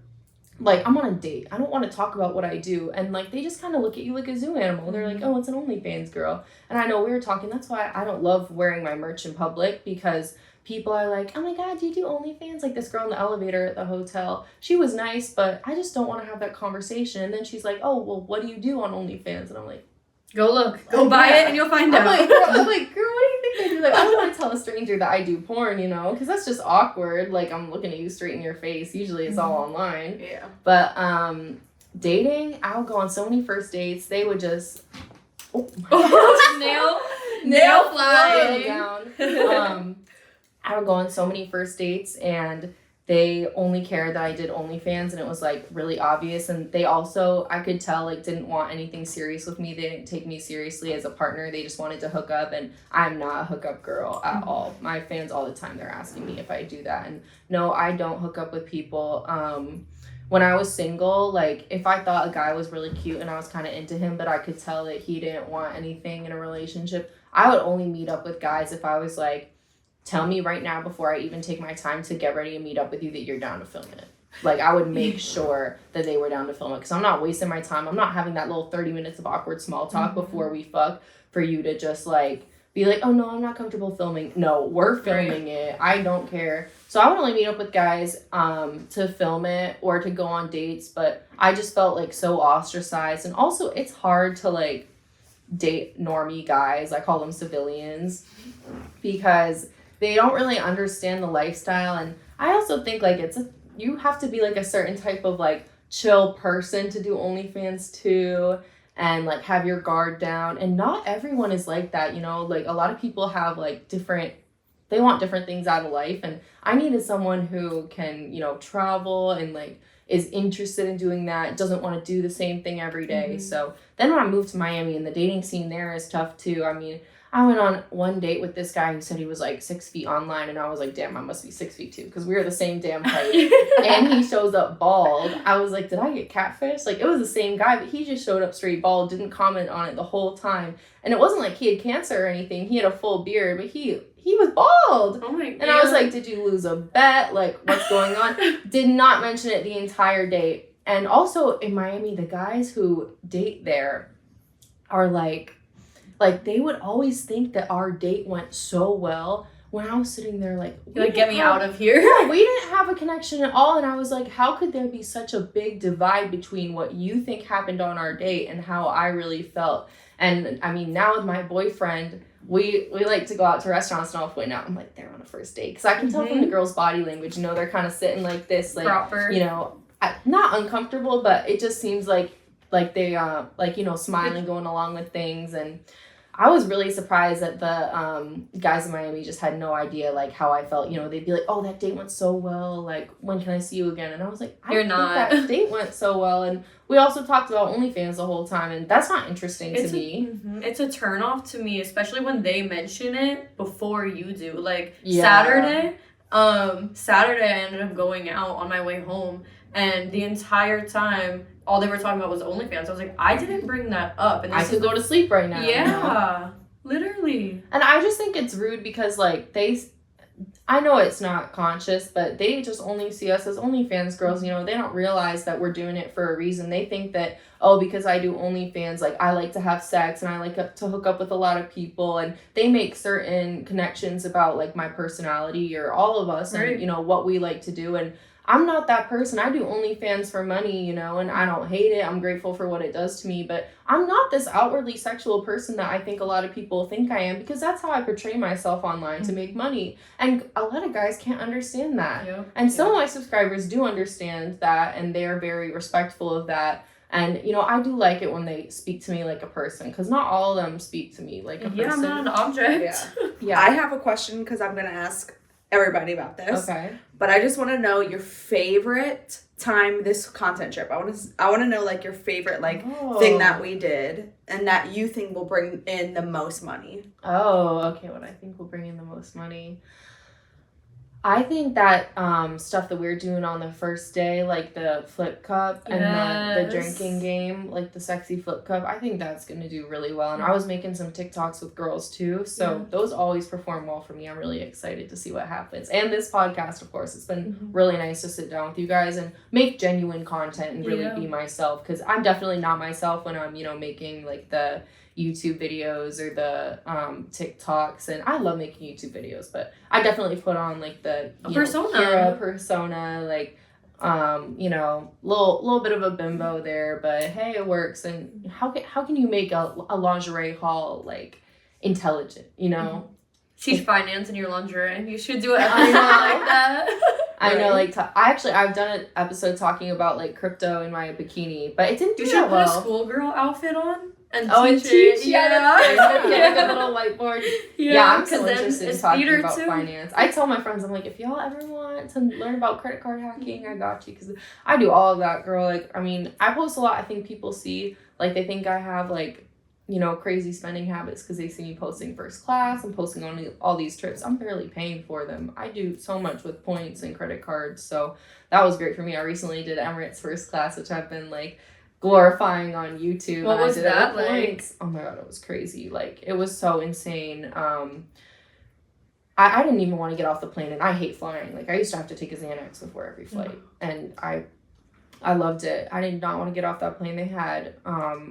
like, I'm on a date. I don't want to talk about what I do. And, like, they just kind of look at you like a zoo animal. They're like, oh, it's an OnlyFans girl. And I know we were talking. That's why I don't love wearing my merch in public, because people are like, oh my God, do you do OnlyFans? Like this girl in the elevator at the hotel. She was nice, but I just don't want to have that conversation. And then she's like, oh, well, what do you do on OnlyFans? And I'm like, go look. Go buy it and you'll find out. I'm like, girl, what do you think I do? Like, I don't want to tell a stranger that I do porn, you know, because that's just awkward. Like, I'm looking at you straight in your face. Usually it's all online. Yeah. But dating, I would go on so many first dates. They would just... nail flying down. I would go on so many first dates, and they only cared that I did OnlyFans, and it was like really obvious. And they also, I could tell, like, didn't want anything serious with me. They didn't take me seriously as a partner. They just wanted to hook up, and I'm not a hookup girl at all. My fans all the time, they're asking me if I do that, and no, I don't hook up with people. When I was single, like, if I thought a guy was really cute and I was kind of into him, but I could tell that he didn't want anything in a relationship, I would only meet up with guys if I was like, tell me right now before I even take my time to get ready and meet up with you that you're down to film it. Like, I would make sure that they were down to film it, because I'm not wasting my time. I'm not having that little 30 minutes of awkward small talk before we fuck for you to just, like, be like, oh, no, I'm not comfortable filming. No, we're filming it. I don't care. So I would only meet up with guys to film it or to go on dates, but I just felt, like, so ostracized. And also, it's hard to, like, date normie guys. I call them civilians, because they don't really understand the lifestyle. And I also think, like, you have to be, like, a certain type of, like, chill person to do OnlyFans too, and, like, have your guard down. And not everyone is like that, you know? Like, a lot of people have, like, they want different things out of life. And I needed someone who can, you know, travel and, like, is interested in doing that, doesn't want to do the same thing every day. So then when I moved to Miami, and the dating scene there is tough too. I mean, I went on one date with this guy who said he was like 6 feet online, and I was like, damn, I must be 6 feet too, because we were the same damn height. And he shows up bald. I was like, did I get catfish? Like, it was the same guy, but he just showed up straight bald, didn't comment on it the whole time. And it wasn't like he had cancer or anything. He had a full beard, but he was bald. Oh my God. And I was like, did you lose a bet? Like, what's going on? Did not mention it the entire date. And also in Miami, the guys who date there are like they would always think that our date went so well, when I was sitting there like, get me out of here. Yeah, we didn't have a connection at all. And I was like, how could there be such a big divide between what you think happened on our date and how I really felt? And I mean, now with my boyfriend, we like to go out to restaurants and all point out, I'm like, they're on a first date. Because I can tell from the girls' body language, you know, they're kind of sitting like this, like, proper. You know, not uncomfortable, but it just seems like they, like, you know, smiling, going along with things. And I was really surprised that the guys in Miami just had no idea, like, how I felt. You know, they'd be like, oh, that date went so well. Like, when can I see you again? And I was like, I think that date went so well. And we also talked about OnlyFans the whole time, and that's not interesting to me. It's a turnoff to me, especially when they mention it before you do. Like, yeah. Saturday, I ended up going out on my way home, and the entire time, all they were talking about was OnlyFans. I was like, I didn't bring that up. And I could go to sleep right now. Yeah, you know? Literally. And I just think it's rude because, like, I know it's not conscious, but they just only see us as OnlyFans girls. You know, they don't realize that we're doing it for a reason. They think that, oh, because I do OnlyFans, like, I like to have sex and I like to hook up with a lot of people. And they make certain connections about, like, my personality or all of us and, you know, what we like to do. And I'm not that person. I do OnlyFans for money, you know, and I don't hate it. I'm grateful for what it does to me, but I'm not this outwardly sexual person that I think a lot of people think I am, because that's how I portray myself online to make money. And a lot of guys can't understand that. Yeah. And some of my subscribers do understand that, and they are very respectful of that. And, you know, I do like it when they speak to me like a person, because not all of them speak to me like a person. Yeah, I'm not an object. Yeah. I have a question, because I'm going to ask everybody about this. Okay. But I just want to know your favorite time this content trip. I want to know like your favorite thing that we did and that you think will bring in the most money. Oh, okay. What I think will bring in the most money. I think that stuff that we're doing on the first day, like the flip cup and the drinking game, like the sexy flip cup, I think that's going to do really well. And I was making some TikToks with girls too. So those always perform well for me. I'm really excited to see what happens. And this podcast, of course, it's been really nice to sit down with you guys and make genuine content and really be myself. Because I'm definitely not myself when I'm, making like the YouTube videos or the TikToks, and I love making YouTube videos, but I definitely put on like the Kira persona, like little bit of a bimbo there, but hey, it works. And how can you make a lingerie haul like intelligent, Teach finance in your lingerie. You should do it every like that. I know, I've done an episode talking about like crypto in my bikini, but it didn't do that well. You should put a schoolgirl outfit on. And teach it. Like a little whiteboard. I'm so then interested in talking about finance. I tell my friends, I'm like, if y'all ever want to learn about credit card hacking, I got you, because I do all of that, girl. Like, I mean, I post a lot. I think people see, like, they think I have like, crazy spending habits because they see me posting first class and posting on all these trips. I'm barely paying for them. I do so much with points and credit cards, so that was great for me. I recently did Emirates first class, which I've been like glorifying on YouTube. What was that like? Oh my god, it was crazy. Like, it was so insane. I didn't even want to get off the plane, and I hate flying. Like, I used to have to take a Xanax before every flight, and I loved it. I did not want to get off that plane. They had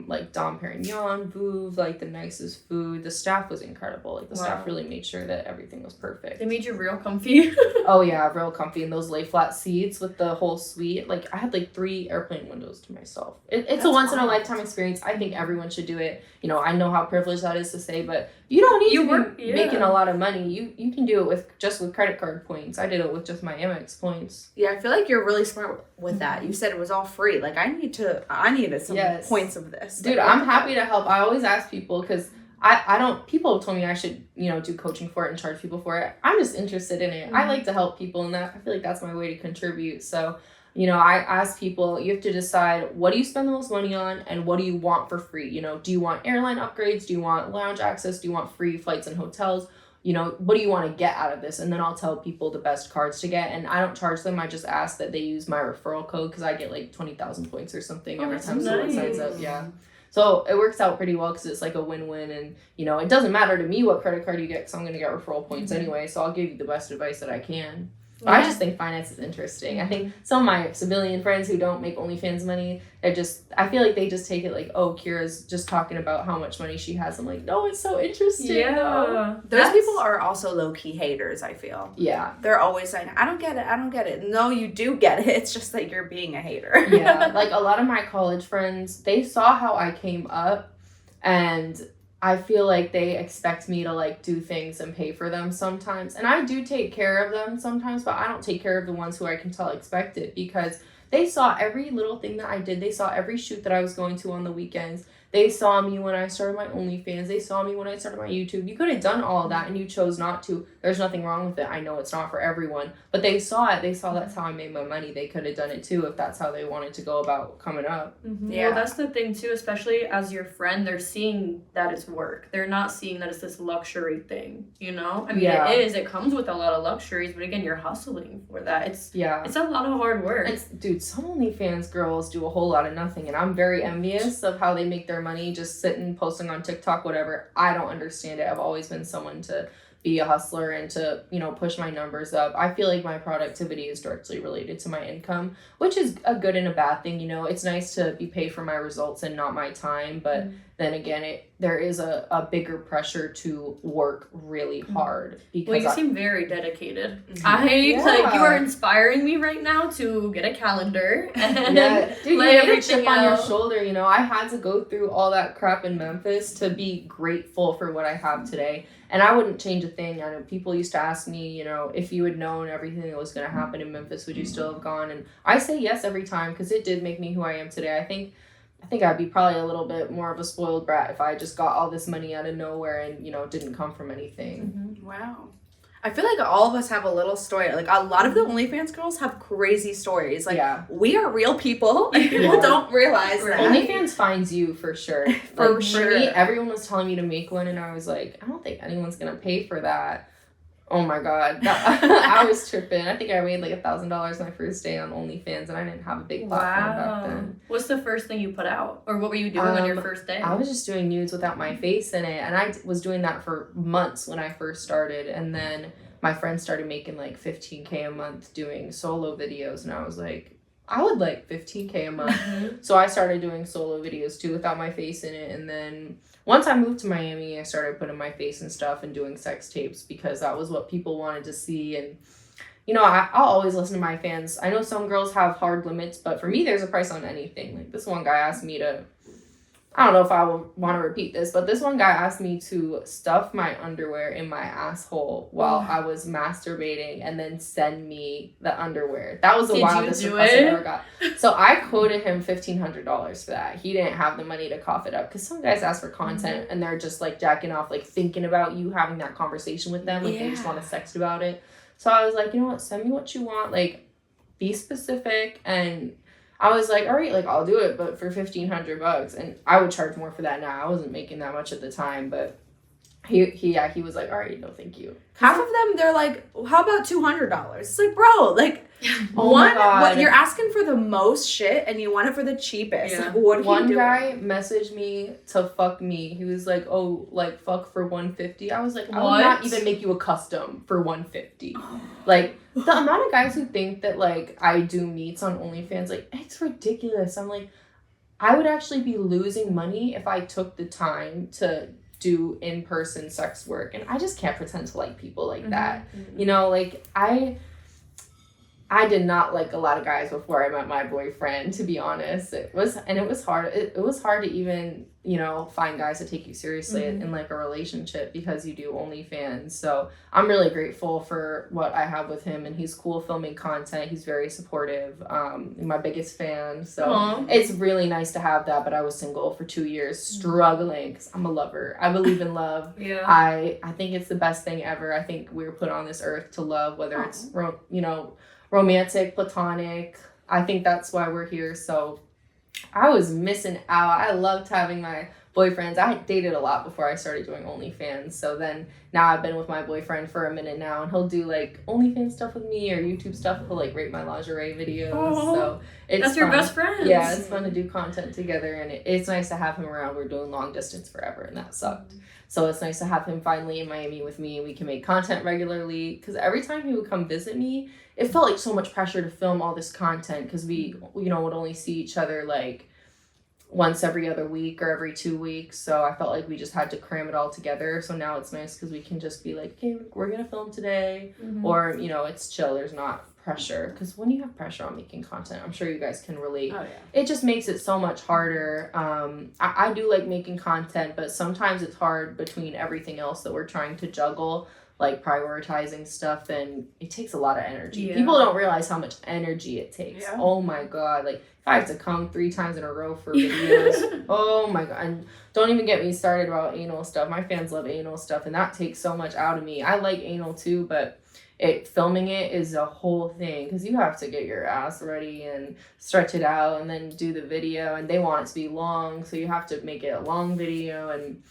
like Dom Perignon, Vouv, like the nicest food. The staff was incredible. Like, the staff really made sure that everything was perfect. They made you real comfy. Oh yeah, real comfy. And those lay flat seats with the whole suite. Like, I had like 3 airplane windows to myself. It's a once in a lifetime experience. I think everyone should do it. I know how privileged that is to say, but you don't need to be making a lot of money. You can do it with credit card points. I did it with just my Amex points. Yeah, I feel like you're really smart with that. You said it was all free. Like, I needed some points of this. Dude, like, I'm happy to help. I always ask people because I don't, people have told me I should, do coaching for it and charge people for it. I'm just interested in it. I like to help people, and I feel like that's my way to contribute. So, I ask people, you have to decide, what do you spend the most money on and what do you want for free? Do you want airline upgrades? Do you want lounge access? Do you want free flights and hotels? What do you want to get out of this? And then I'll tell people the best cards to get. And I don't charge them. I just ask that they use my referral code because I get like 20,000 points or something every time someone signs up. Yeah. So it works out pretty well because it's like a win-win. And, it doesn't matter to me what credit card you get because I'm going to get referral points anyway. So I'll give you the best advice that I can. But I just think finance is interesting. I think some of my civilian friends who don't make OnlyFans money, I feel like they just take it like, oh, Kira's just talking about how much money she has. I'm like, no, it's so interesting. Yeah. Those people are also low-key haters, I feel. Yeah. They're always saying, I don't get it. No, you do get it. It's just that you're being a hater. Yeah. Like, a lot of my college friends, they saw how I came up, and I feel like they expect me to like do things and pay for them sometimes. And I do take care of them sometimes, but I don't take care of the ones who I can tell expect it, because they saw every little thing that I did. They saw every shoot that I was going to on the weekends. They saw me when I started my OnlyFans. They saw me when I started my YouTube. You could have done all of that and you chose not to. There's nothing wrong with it. I know it's not for everyone, but they saw it. They saw that's how I made my money. They could have done it too if that's how they wanted to go about coming up. Mm-hmm. Yeah, well, that's the thing too, especially as your friend, they're seeing that it's work. They're not seeing that it's this luxury thing, I mean, it comes with a lot of luxuries, but again, you're hustling for that. It's a lot of hard work. Dude, some OnlyFans girls do a whole lot of nothing, and I'm very envious of how they make their money just sitting, posting on TikTok, whatever. I don't understand it. I've always been someone to be a hustler and to, push my numbers up. I feel like my productivity is directly related to my income, which is a good and a bad thing. It's nice to be paid for my results and not my time, but then again, there is a bigger pressure to work really hard. Because you seem very dedicated. Mm-hmm. You are inspiring me right now to get a calendar and dude, you need a chip on your shoulder. I had to go through all that crap in Memphis to be grateful for what I have today. And I wouldn't change a thing. I know people used to ask me, if you had known everything that was going to happen in Memphis, would you still have gone? And I say yes every time, because it did make me who I am today. I think I'd be probably a little bit more of a spoiled brat if I just got all this money out of nowhere and, didn't come from anything. Mm-hmm. Wow. I feel like all of us have a little story. Like a lot of the OnlyFans girls have crazy stories. Like we are real people, and people don't realize that. OnlyFans finds you for sure. For For sure. me, everyone was telling me to make one, and I was like, I don't think anyone's gonna pay for that. Oh my god, I was tripping. I think I made like $1,000 my first day on OnlyFans, and I didn't have a big platform back then. What's the first thing you put out, or what were you doing on your first day? I was just doing nudes without my face in it, and I was doing that for months when I first started, and then my friends started making like $15K a month doing solo videos, and I was like, I would like $15K a month. So I started doing solo videos too without my face in it, and then once I moved to Miami, I started putting my face and stuff and doing sex tapes because that was what people wanted to see. And, you know, I'll always listen to my fans. I know some girls have hard limits, but for me, there's a price on anything. Like this one guy asked me to, I don't know if I will want to repeat this, but this one guy asked me to stuff my underwear in my asshole while I was masturbating and then send me the underwear. That was the wildest request I ever got. So I quoted him $1,500 for that. He didn't have the money to cough it up because some guys ask for content and they're just like jacking off, like thinking about you having that conversation with them. Like they just want to sext about it. So I was like, you know what? Send me what you want. Like be specific. And I was like, all right, like I'll do it, but for $1,500, and I would charge more for that now. I wasn't making that much at the time, but he was like, all right, no, thank you. Half of them, they're like, how about $200? It's like, bro, like God. you're asking for the most shit and you want it for the cheapest. Yeah. Like, what are you One doing? guy messaged me to fuck me. He was like, oh, like fuck for $150. I was like, I would not even make you a custom for $150. Like the amount of guys who think that like I do meets on OnlyFans, like it's ridiculous. I'm like, I would actually be losing money if I took the time to do in-person sex work, and I just can't pretend to like people like that. You know, like I did not like a lot of guys before I met my boyfriend, to be honest. It was hard. It was hard to even, you know, find guys to take you seriously in like a relationship because you do OnlyFans. So I'm really grateful for what I have with him, and he's cool filming content. He's very supportive. My biggest fan. So it's really nice to have that. But I was single for 2 years, struggling because I'm a lover. I believe in love. Yeah. I think it's the best thing ever. I think we were put on this earth to love, whether it's romantic, platonic. I think that's why we're here. So I was missing out. I loved having my boyfriends. I dated a lot before I started doing OnlyFans. So then now I've been with my boyfriend for a minute now, and he'll do like OnlyFans stuff with me or YouTube stuff. He'll like rate my lingerie videos. So it's That's your fun. best friend. Yeah, it's fun to do content together, and it's nice to have him around. We're doing long distance forever, and that sucked. So it's nice to have him finally in Miami with me, and we can make content regularly. Because every time he would come visit me, it felt like so much pressure to film all this content because we, you know, would only see each other like once every other week or every 2 weeks. So I felt like we just had to cram it all together. So now it's nice because we can just be like, okay, we're going to film today. Or, you know, it's chill. There's not pressure. Because when you have pressure on making content, I'm sure you guys can relate. Oh, yeah. It just makes it so much harder. I do like making content, but sometimes it's hard between everything else that we're trying to juggle, like prioritizing stuff, and it takes a lot of energy. Yeah. People don't realize how much energy it takes. Yeah. Oh my god, like if I have to come 3 times in a row for videos, oh my god. And don't even get me started about anal stuff. My fans love anal stuff, and that takes so much out of me. I like anal too, but filming it is a whole thing because you have to get your ass ready and stretch it out and then do the video, and they want it to be long, so you have to make it a long video and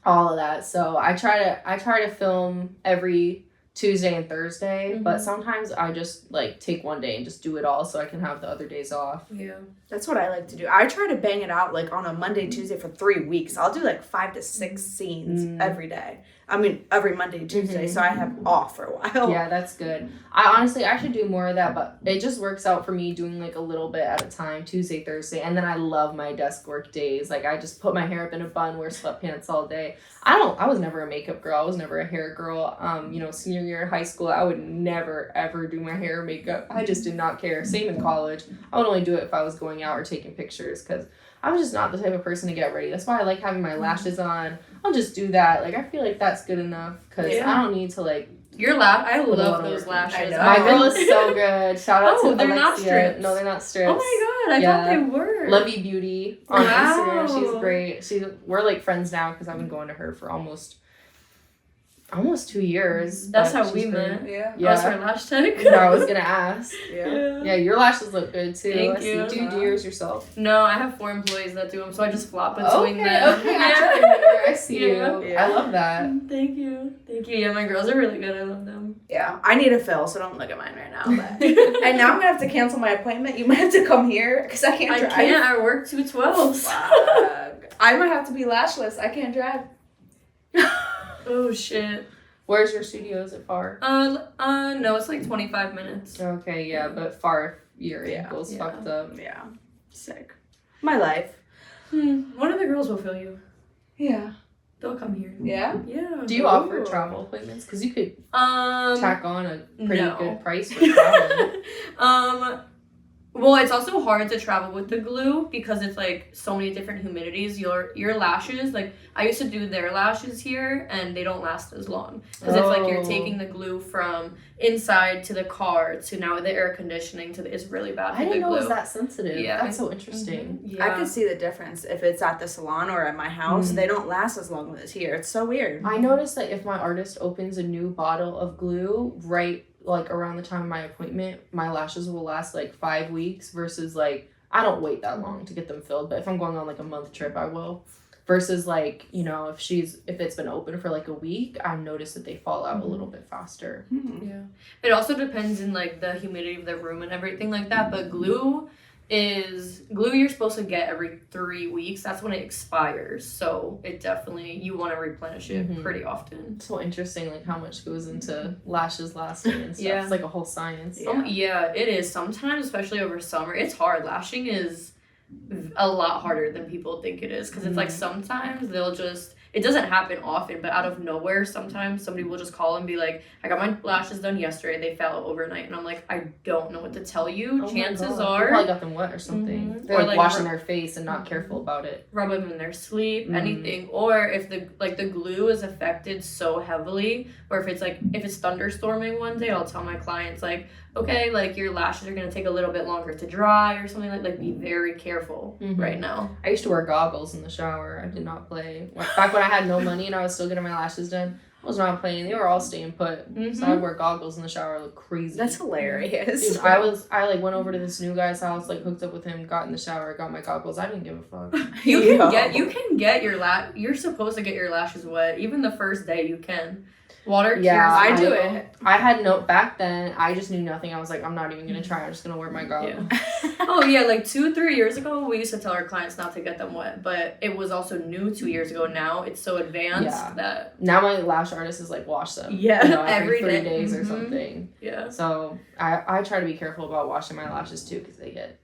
all of that. So I try to film every Tuesday and Thursday, but sometimes I just like take one day and just do it all so I can have the other days off. Yeah. That's what I like to do. I try to bang it out like on a Monday, Tuesday for 3 weeks. I'll do like 5 to 6 scenes every day. I mean, every Monday, Tuesday. So I have off for a while. Yeah, that's good. I should do more of that, but it just works out for me doing like a little bit at a time, Tuesday, Thursday. And then I love my desk work days. Like I just put my hair up in a bun, wear sweatpants all day. I was never a makeup girl. I was never a hair girl. Senior year in high school, I would never ever do my hair or makeup. I just did not care. Same in college. I would only do it if I was going out or taking pictures because I was just not the type of person to get ready. That's why I like having my lashes on. I'll just do that. Like I feel like that's good enough because I don't need to like. I love those lashes. I know. My girl is so good. Shout out to they're Alexia. not strips. No, they're not strips. Oh my god, I thought they were. Lovey Beauty on Wow. Instagram. She's great. We're like friends now because I've been going to her for almost almost 2 years. That's but how we she's met. great. Yeah. Yeah. Us for lash tech. No, I was gonna ask. Yeah. Yeah, your lashes look good too. Thank I see. you. Do you do yours yourself? No, I have 4 employees that do them, so I just flop between Okay, them. okay, Yeah. entrepreneur. I see Yeah. you. Yeah. I love that. Thank you. Thank you. Yeah, my girls are really good. I love them. Yeah. I need a fill, so don't look at mine right now. But. And now I'm gonna have to cancel my appointment. You might have to come here because I can't I drive. can't. I work 212s. Fuck. I might have to be lashless. I can't drive. Oh shit. Where's your studio? Is it far? No, it's like 25 minutes. Okay, yeah, but far if your Yeah. ankle's Yeah. fucked up. Yeah. Sick. My life. One of the girls will fill you. Yeah. They'll come here. Yeah. Yeah. Do you offer travel appointments? Because you could tack on a pretty no. good price for traveling. Well, it's also hard to travel with the glue because it's like so many different humidities. Your lashes, like I used to do their lashes here, and they don't last as long because it's like you're Oh. taking the glue from inside to the car to now the air conditioning to the. It's really bad for I the didn't know glue. it was that sensitive. Yeah. That's so interesting. Yeah. I could see the difference if it's at the salon or at my house. Mm. They don't last as long as here. It's so weird. I noticed that if my artist opens a new bottle of glue right like around the time of my appointment, my lashes will last like 5 weeks versus like I don't wait that long to get them filled, but if I'm going on like a month trip I will. Versus like, you know, if it's been open for like a week, I've noticed that they fall out a little bit faster. Yeah. It also depends in like the humidity of the room and everything like that. But glue you're supposed to get every 3 weeks. That's when it expires. So it definitely you want to replenish it Mhm. pretty often. So interesting, like how much goes into lashes lasting and stuff. Yeah. It's like a whole science. Yeah. Yeah, it is. Sometimes, especially over summer, it's hard. Lashing is a lot harder than people think it is because it's like sometimes they'll just it doesn't happen often, but out of nowhere sometimes somebody will just call and be like, I got my lashes done yesterday, they fell overnight, and I'm like, I don't know what to tell you. Oh my Chances God. They are probably got them wet or something. Mhm. They're Or, like, like, washing their face and not careful about it. rub them in their sleep, Mhm. anything, or if the glue is affected so heavily, or if it's thunderstorming one day, I'll tell my clients like, okay, like your lashes are gonna take a little bit longer to dry or something like be very careful Mhm. right now. I used to wear goggles in the shower. I did not play. Back when I had no money and I was still getting my lashes done, I was not playing. They were all staying put. So I'd wear goggles in the shower, look crazy. That's hilarious. Dude, I like went over to this new guy's house, like hooked up with him, got in the shower, got my goggles. I didn't give a fuck. You Yo. can get your you're supposed to get your lashes wet. Even the first day you can. Water Yeah, cures I do it. it. I had back then, I just knew nothing. I was like, I'm not even gonna try. I'm just gonna wear my goggles. Oh yeah, like 2-3 years ago we used to tell our clients not to get them wet, but it was also new 2 years ago. Now it's so advanced Yeah. that Now my lash artist is like, wash them. Yeah, you know, every every 3 day. days or Mhm. something. yeah. So I try to be careful about washing my lashes too, because they get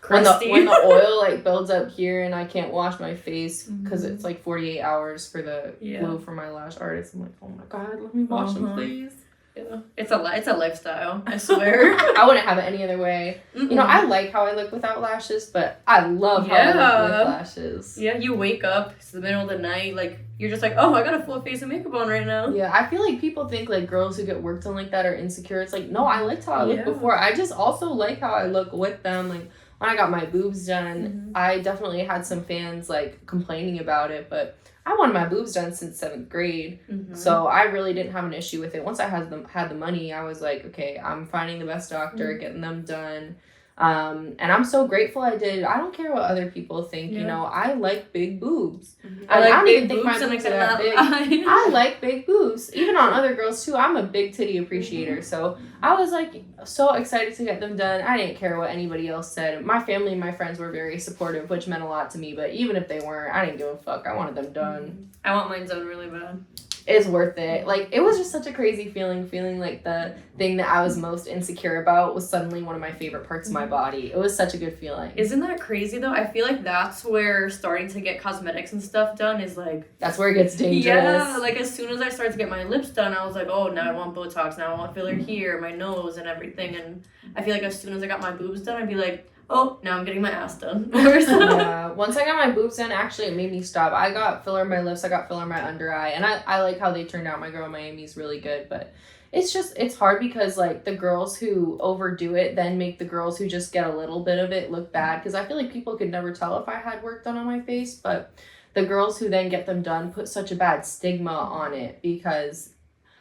when the Crusty. oil like builds up here and I can't wash my face because Mhm. it's like 48 hours for the Yeah. glue for my lash artist. I'm like, oh my god, let me wash them, Uh-huh. please. Yeah. It's a lifestyle, I swear. I wouldn't have it any other way. You know, I like how I look without lashes, but I love how I look Yeah. with lashes. Yeah, you wake up, it's the middle of the night, like you're just like, oh, I got a full face of makeup on right now. Yeah, I feel like people think like girls who get work done like that are insecure. It's like, no, I liked how I looked Yeah. before. I just also like how I look with them. Like when I got my boobs done, I definitely had some fans like complaining about it, but I wanted my boobs done since 7th grade. Mhm. So I really didn't have an issue with it. Once I had the money, I was like, okay, I'm finding the best doctor, getting them done. And I'm so grateful I did. I don't care what other people think, you Yeah. know. I like big boobs. I don't like even big think my boobs and I boobs are that cannot big. lie. I like big boobs. Even on other girls too. I'm a big titty appreciator. So I was like so excited to get them done. I didn't care what anybody else said. My family and my friends were very supportive, which meant a lot to me. But even if they weren't, I didn't give a fuck. I wanted them done. I want mine done really bad. It's worth it. Like, it was just such a crazy feeling like the thing that I was most insecure about was suddenly one of my favorite parts of my body. It was such a good feeling. Isn't that crazy though? I feel like that's where starting to get cosmetics and stuff done is like That's where it gets dangerous. yeah, like as soon as I started to get my lips done, I was like, oh, now I want Botox, now I want filler here, my nose and everything. And I feel like as soon as I got my boobs done, I'd be like, oh, now I'm getting my ass done. Or something. Yeah. Once I got my boobs done, actually, it made me stop. I got filler in my lips. I got filler in my under eye. And I like how they turned out. My girl Miami's really good. But it's hard because, like, the girls who overdo it then make the girls who just get a little bit of it look bad. Because I feel like people could never tell if I had work done on my face. But the girls who then get them done put such a bad stigma on it because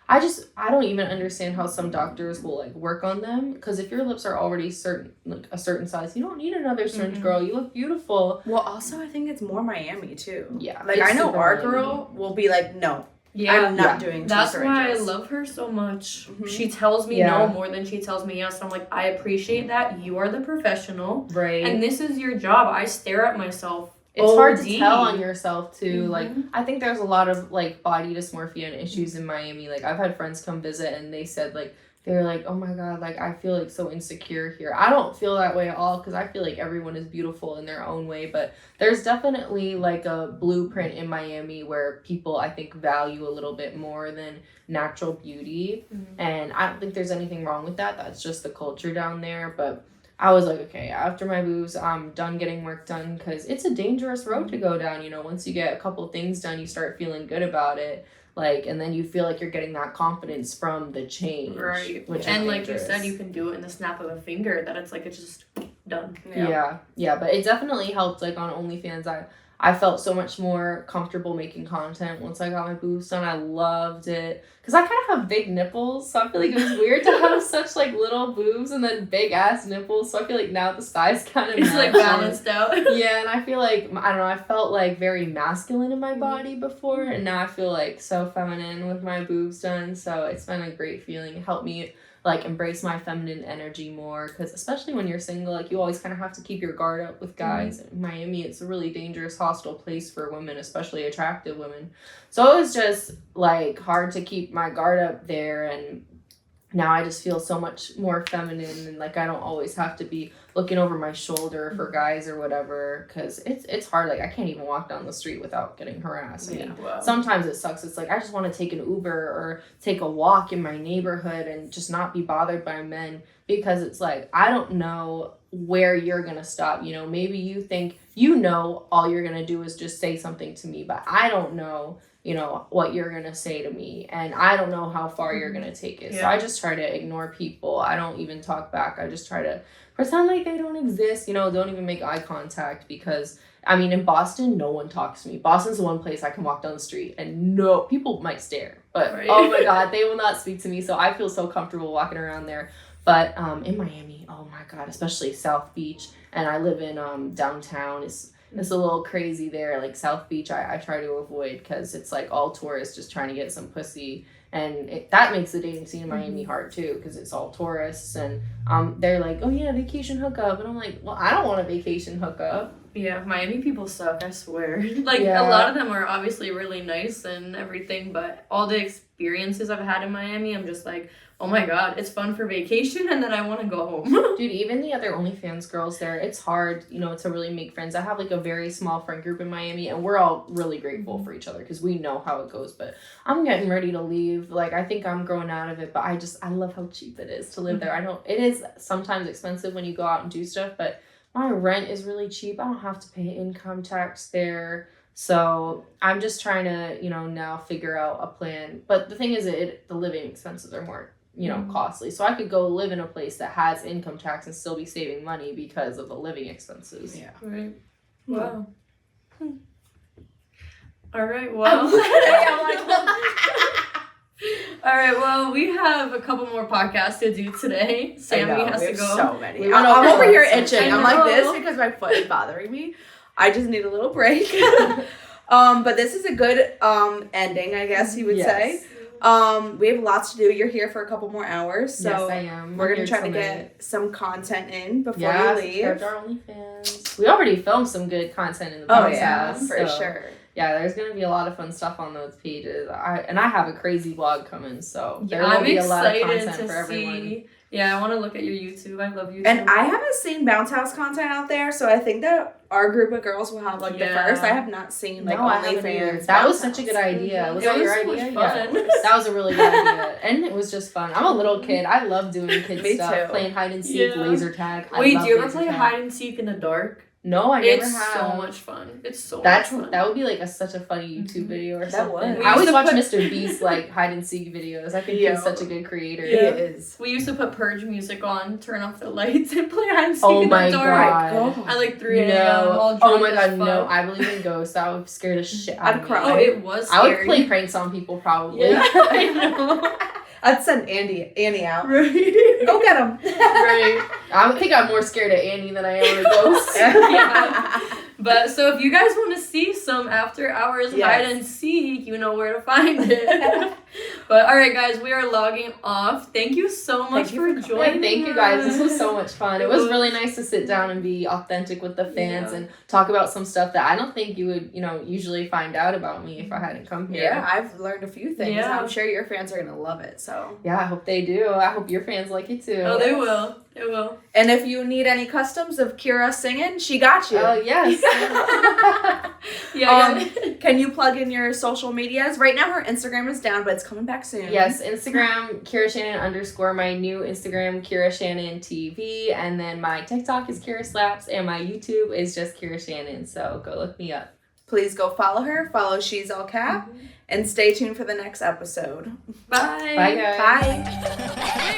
I don't even understand how some doctors will like work on them, because if your lips are already a certain size, you don't need another syringe, girl. You look beautiful. Well, also I think it's more Miami too. Yeah, like it's I know super our Miami. girl will be like, no, Yeah, I'm not doing 2 that's why I syringes. love her so much. Mhm. She tells me Yeah. no more than she tells me yes. I'm like, I appreciate that. You are the professional, Right. and this is your job. I stare at myself. It's hard to OD. tell on yourself too. Mhm. Like, I think there's a lot of like body dysmorphia and issues in Miami. Like, I've had friends come visit and they said like they're like, oh my god, like I feel like so insecure here. I don't feel that way at all, because I feel like everyone is beautiful in their own way. But there's definitely like a blueprint in Miami where people, I think, value a little bit more than natural beauty. And I don't think there's anything wrong with that. That's just the culture down there. But I was like, okay, after my boobs, I'm done getting work done, because it's a dangerous road to go down. You know, once you get a couple things done, you start feeling good about it. Like, and then you feel like you're getting that confidence from the change. Right. Which And is like you dangerous. said, you can do it in the snap of a finger, that it's like, it's just done. Yeah, but it definitely helped. Like on OnlyFans, I felt so much more comfortable making content once I got my boobs done. I loved it, because I kind of have big nipples, so I feel like it was weird to have such like little boobs and then big ass nipples. So I feel like now the size kind of It's like balanced out. Yeah, and I feel like, I don't know, I felt like very masculine in my body before, and now I feel like so feminine with my boobs done. So it's been a great feeling. It helped me like embrace my feminine energy more, because especially when you're single, like you always kind of have to keep your guard up with guys. In Miami, it's a really dangerous, hostile place for women, especially attractive women. So it was just like hard to keep my guard up there, and now I just feel so much more feminine, and like I don't always have to be looking over my shoulder for guys or whatever, because it's hard. Like I can't even walk down the street without getting harassed. I mean, sometimes it sucks. It's like I just want to take an Uber or take a walk in my neighborhood and just not be bothered by men, because it's like I don't know where you're gonna stop. You know, maybe you think all you're gonna do is just say something to me, but I don't know, you know, what you're gonna say to me, and I don't know how far you're gonna take it. So I just try to ignore people. I don't even talk back. I just try to pretend like they don't exist, you know, don't even make eye contact, because I mean, in Boston, no one talks to me. Boston's the one place I can walk down the street and no, people might stare, but oh my god, they will not speak to me. So I feel so comfortable walking around there. But in Miami, oh my god, especially South Beach, and I live in downtown, it's a little crazy there. Like South Beach, I try to avoid, because it's like all tourists just trying to get some pussy, and that makes the dating scene in Miami hard too, because it's all tourists, and they're like, oh yeah, vacation hookup, and I'm like, well, I don't want a vacation hookup. Yeah, Miami people suck, I swear. Like, a lot of them are obviously really nice and everything, but all the experiences I've had in Miami, I'm just like, oh my god, it's fun for vacation, and then I want to go home. Dude, even the other OnlyFans girls there, it's hard, you know, to really make friends. I have like a very small friend group in Miami, and we're all really grateful for each other, because we know how it goes. But I'm getting ready to leave. Like, I think I'm growing out of it, but I love how cheap it is to live there. I know it is sometimes expensive when you go out and do stuff, but my rent is really cheap. I don't have to pay income tax there. So I'm just trying to, you know, now figure out a plan. But the thing is, the living expenses are more, you know, costly. So I could go live in a place that has income tax and still be saving money because of the living expenses. Yeah. Right. Wow. All right, well. All right, well, we have a couple more podcasts to do today. Sammy has to go. So many. We I'm went over over here lots. itching. I'm like this because my foot is bothering me. I just need a little break. But this is a good ending, I guess you would say. We have lots to do. You're here for a couple more hours, so yes, I am. we're gonna try to get some content in before you leave. Subscribe to our OnlyFans. We already filmed some good content in the podcast. For sure. Yeah, there's gonna be a lot of fun stuff on those pages. I have a crazy vlog coming, so there will I'm be a lot of excited content to for everyone. see. Yeah, I want to look at your YouTube. I love YouTube. And I haven't seen Bounce House content out there, so I think that our group of girls will have like the first. I have not seen like OnlyFans. That was such a good idea. Was that your idea? Yeah, that was a really good idea, and it was just fun. I'm a little kid. I love doing kid stuff, playing hide and seek, laser tag. Wait, do you ever play hide and seek in the dark? No, I never It's have. so much fun. It's so That much fun. would be like such a funny YouTube video or something. would. We I always used to watch put- Mr. Beast like hide and seek videos. I think he's such a good creator. He is. We used to put Purge music on, turn off the lights, and play hide and seek Oh in my the dark. God. At like 3 a.m. No. all Oh drunk my as god, no. fuck. I believe in ghosts. That would scare the shit out I'd of me. cry. Oh, it was I would scary. play pranks on people probably. Yeah, I know. I'd send Annie out. Right. Go get him. Right. I think I'm more scared of Annie than I am of ghosts. Yeah. But so if you guys want to see some after hours Yes. hide and seek, you know where to find it. But all right, guys, we are logging off. Thank you so much Thank you for for joining. Thank you guys. This was so much fun. It was was- really nice to sit down and be authentic with the fans Yeah. and talk about some stuff that I don't think you would, usually find out about me if I hadn't come here. Yeah, I've learned a few things. Yeah. I'm sure your fans are gonna love it. So, Yeah, I hope they do. I hope your fans like it too. Oh, they will. They will. and if you need any customs of Kira singing, she got you. Oh, yes. Yeah. Can you plug in your social medias? Right now, her Instagram is down, but it's coming back soon. Yes, Instagram, Kira Shannon _ my new Instagram, Kira Shannon TV, and then my TikTok is Kira Slaps, and my YouTube is just Kira Shannon, so go look me up. Please go follow her. Follow She's All Cap, and stay tuned for the next episode. Bye. Bye, guys. Bye. Hey,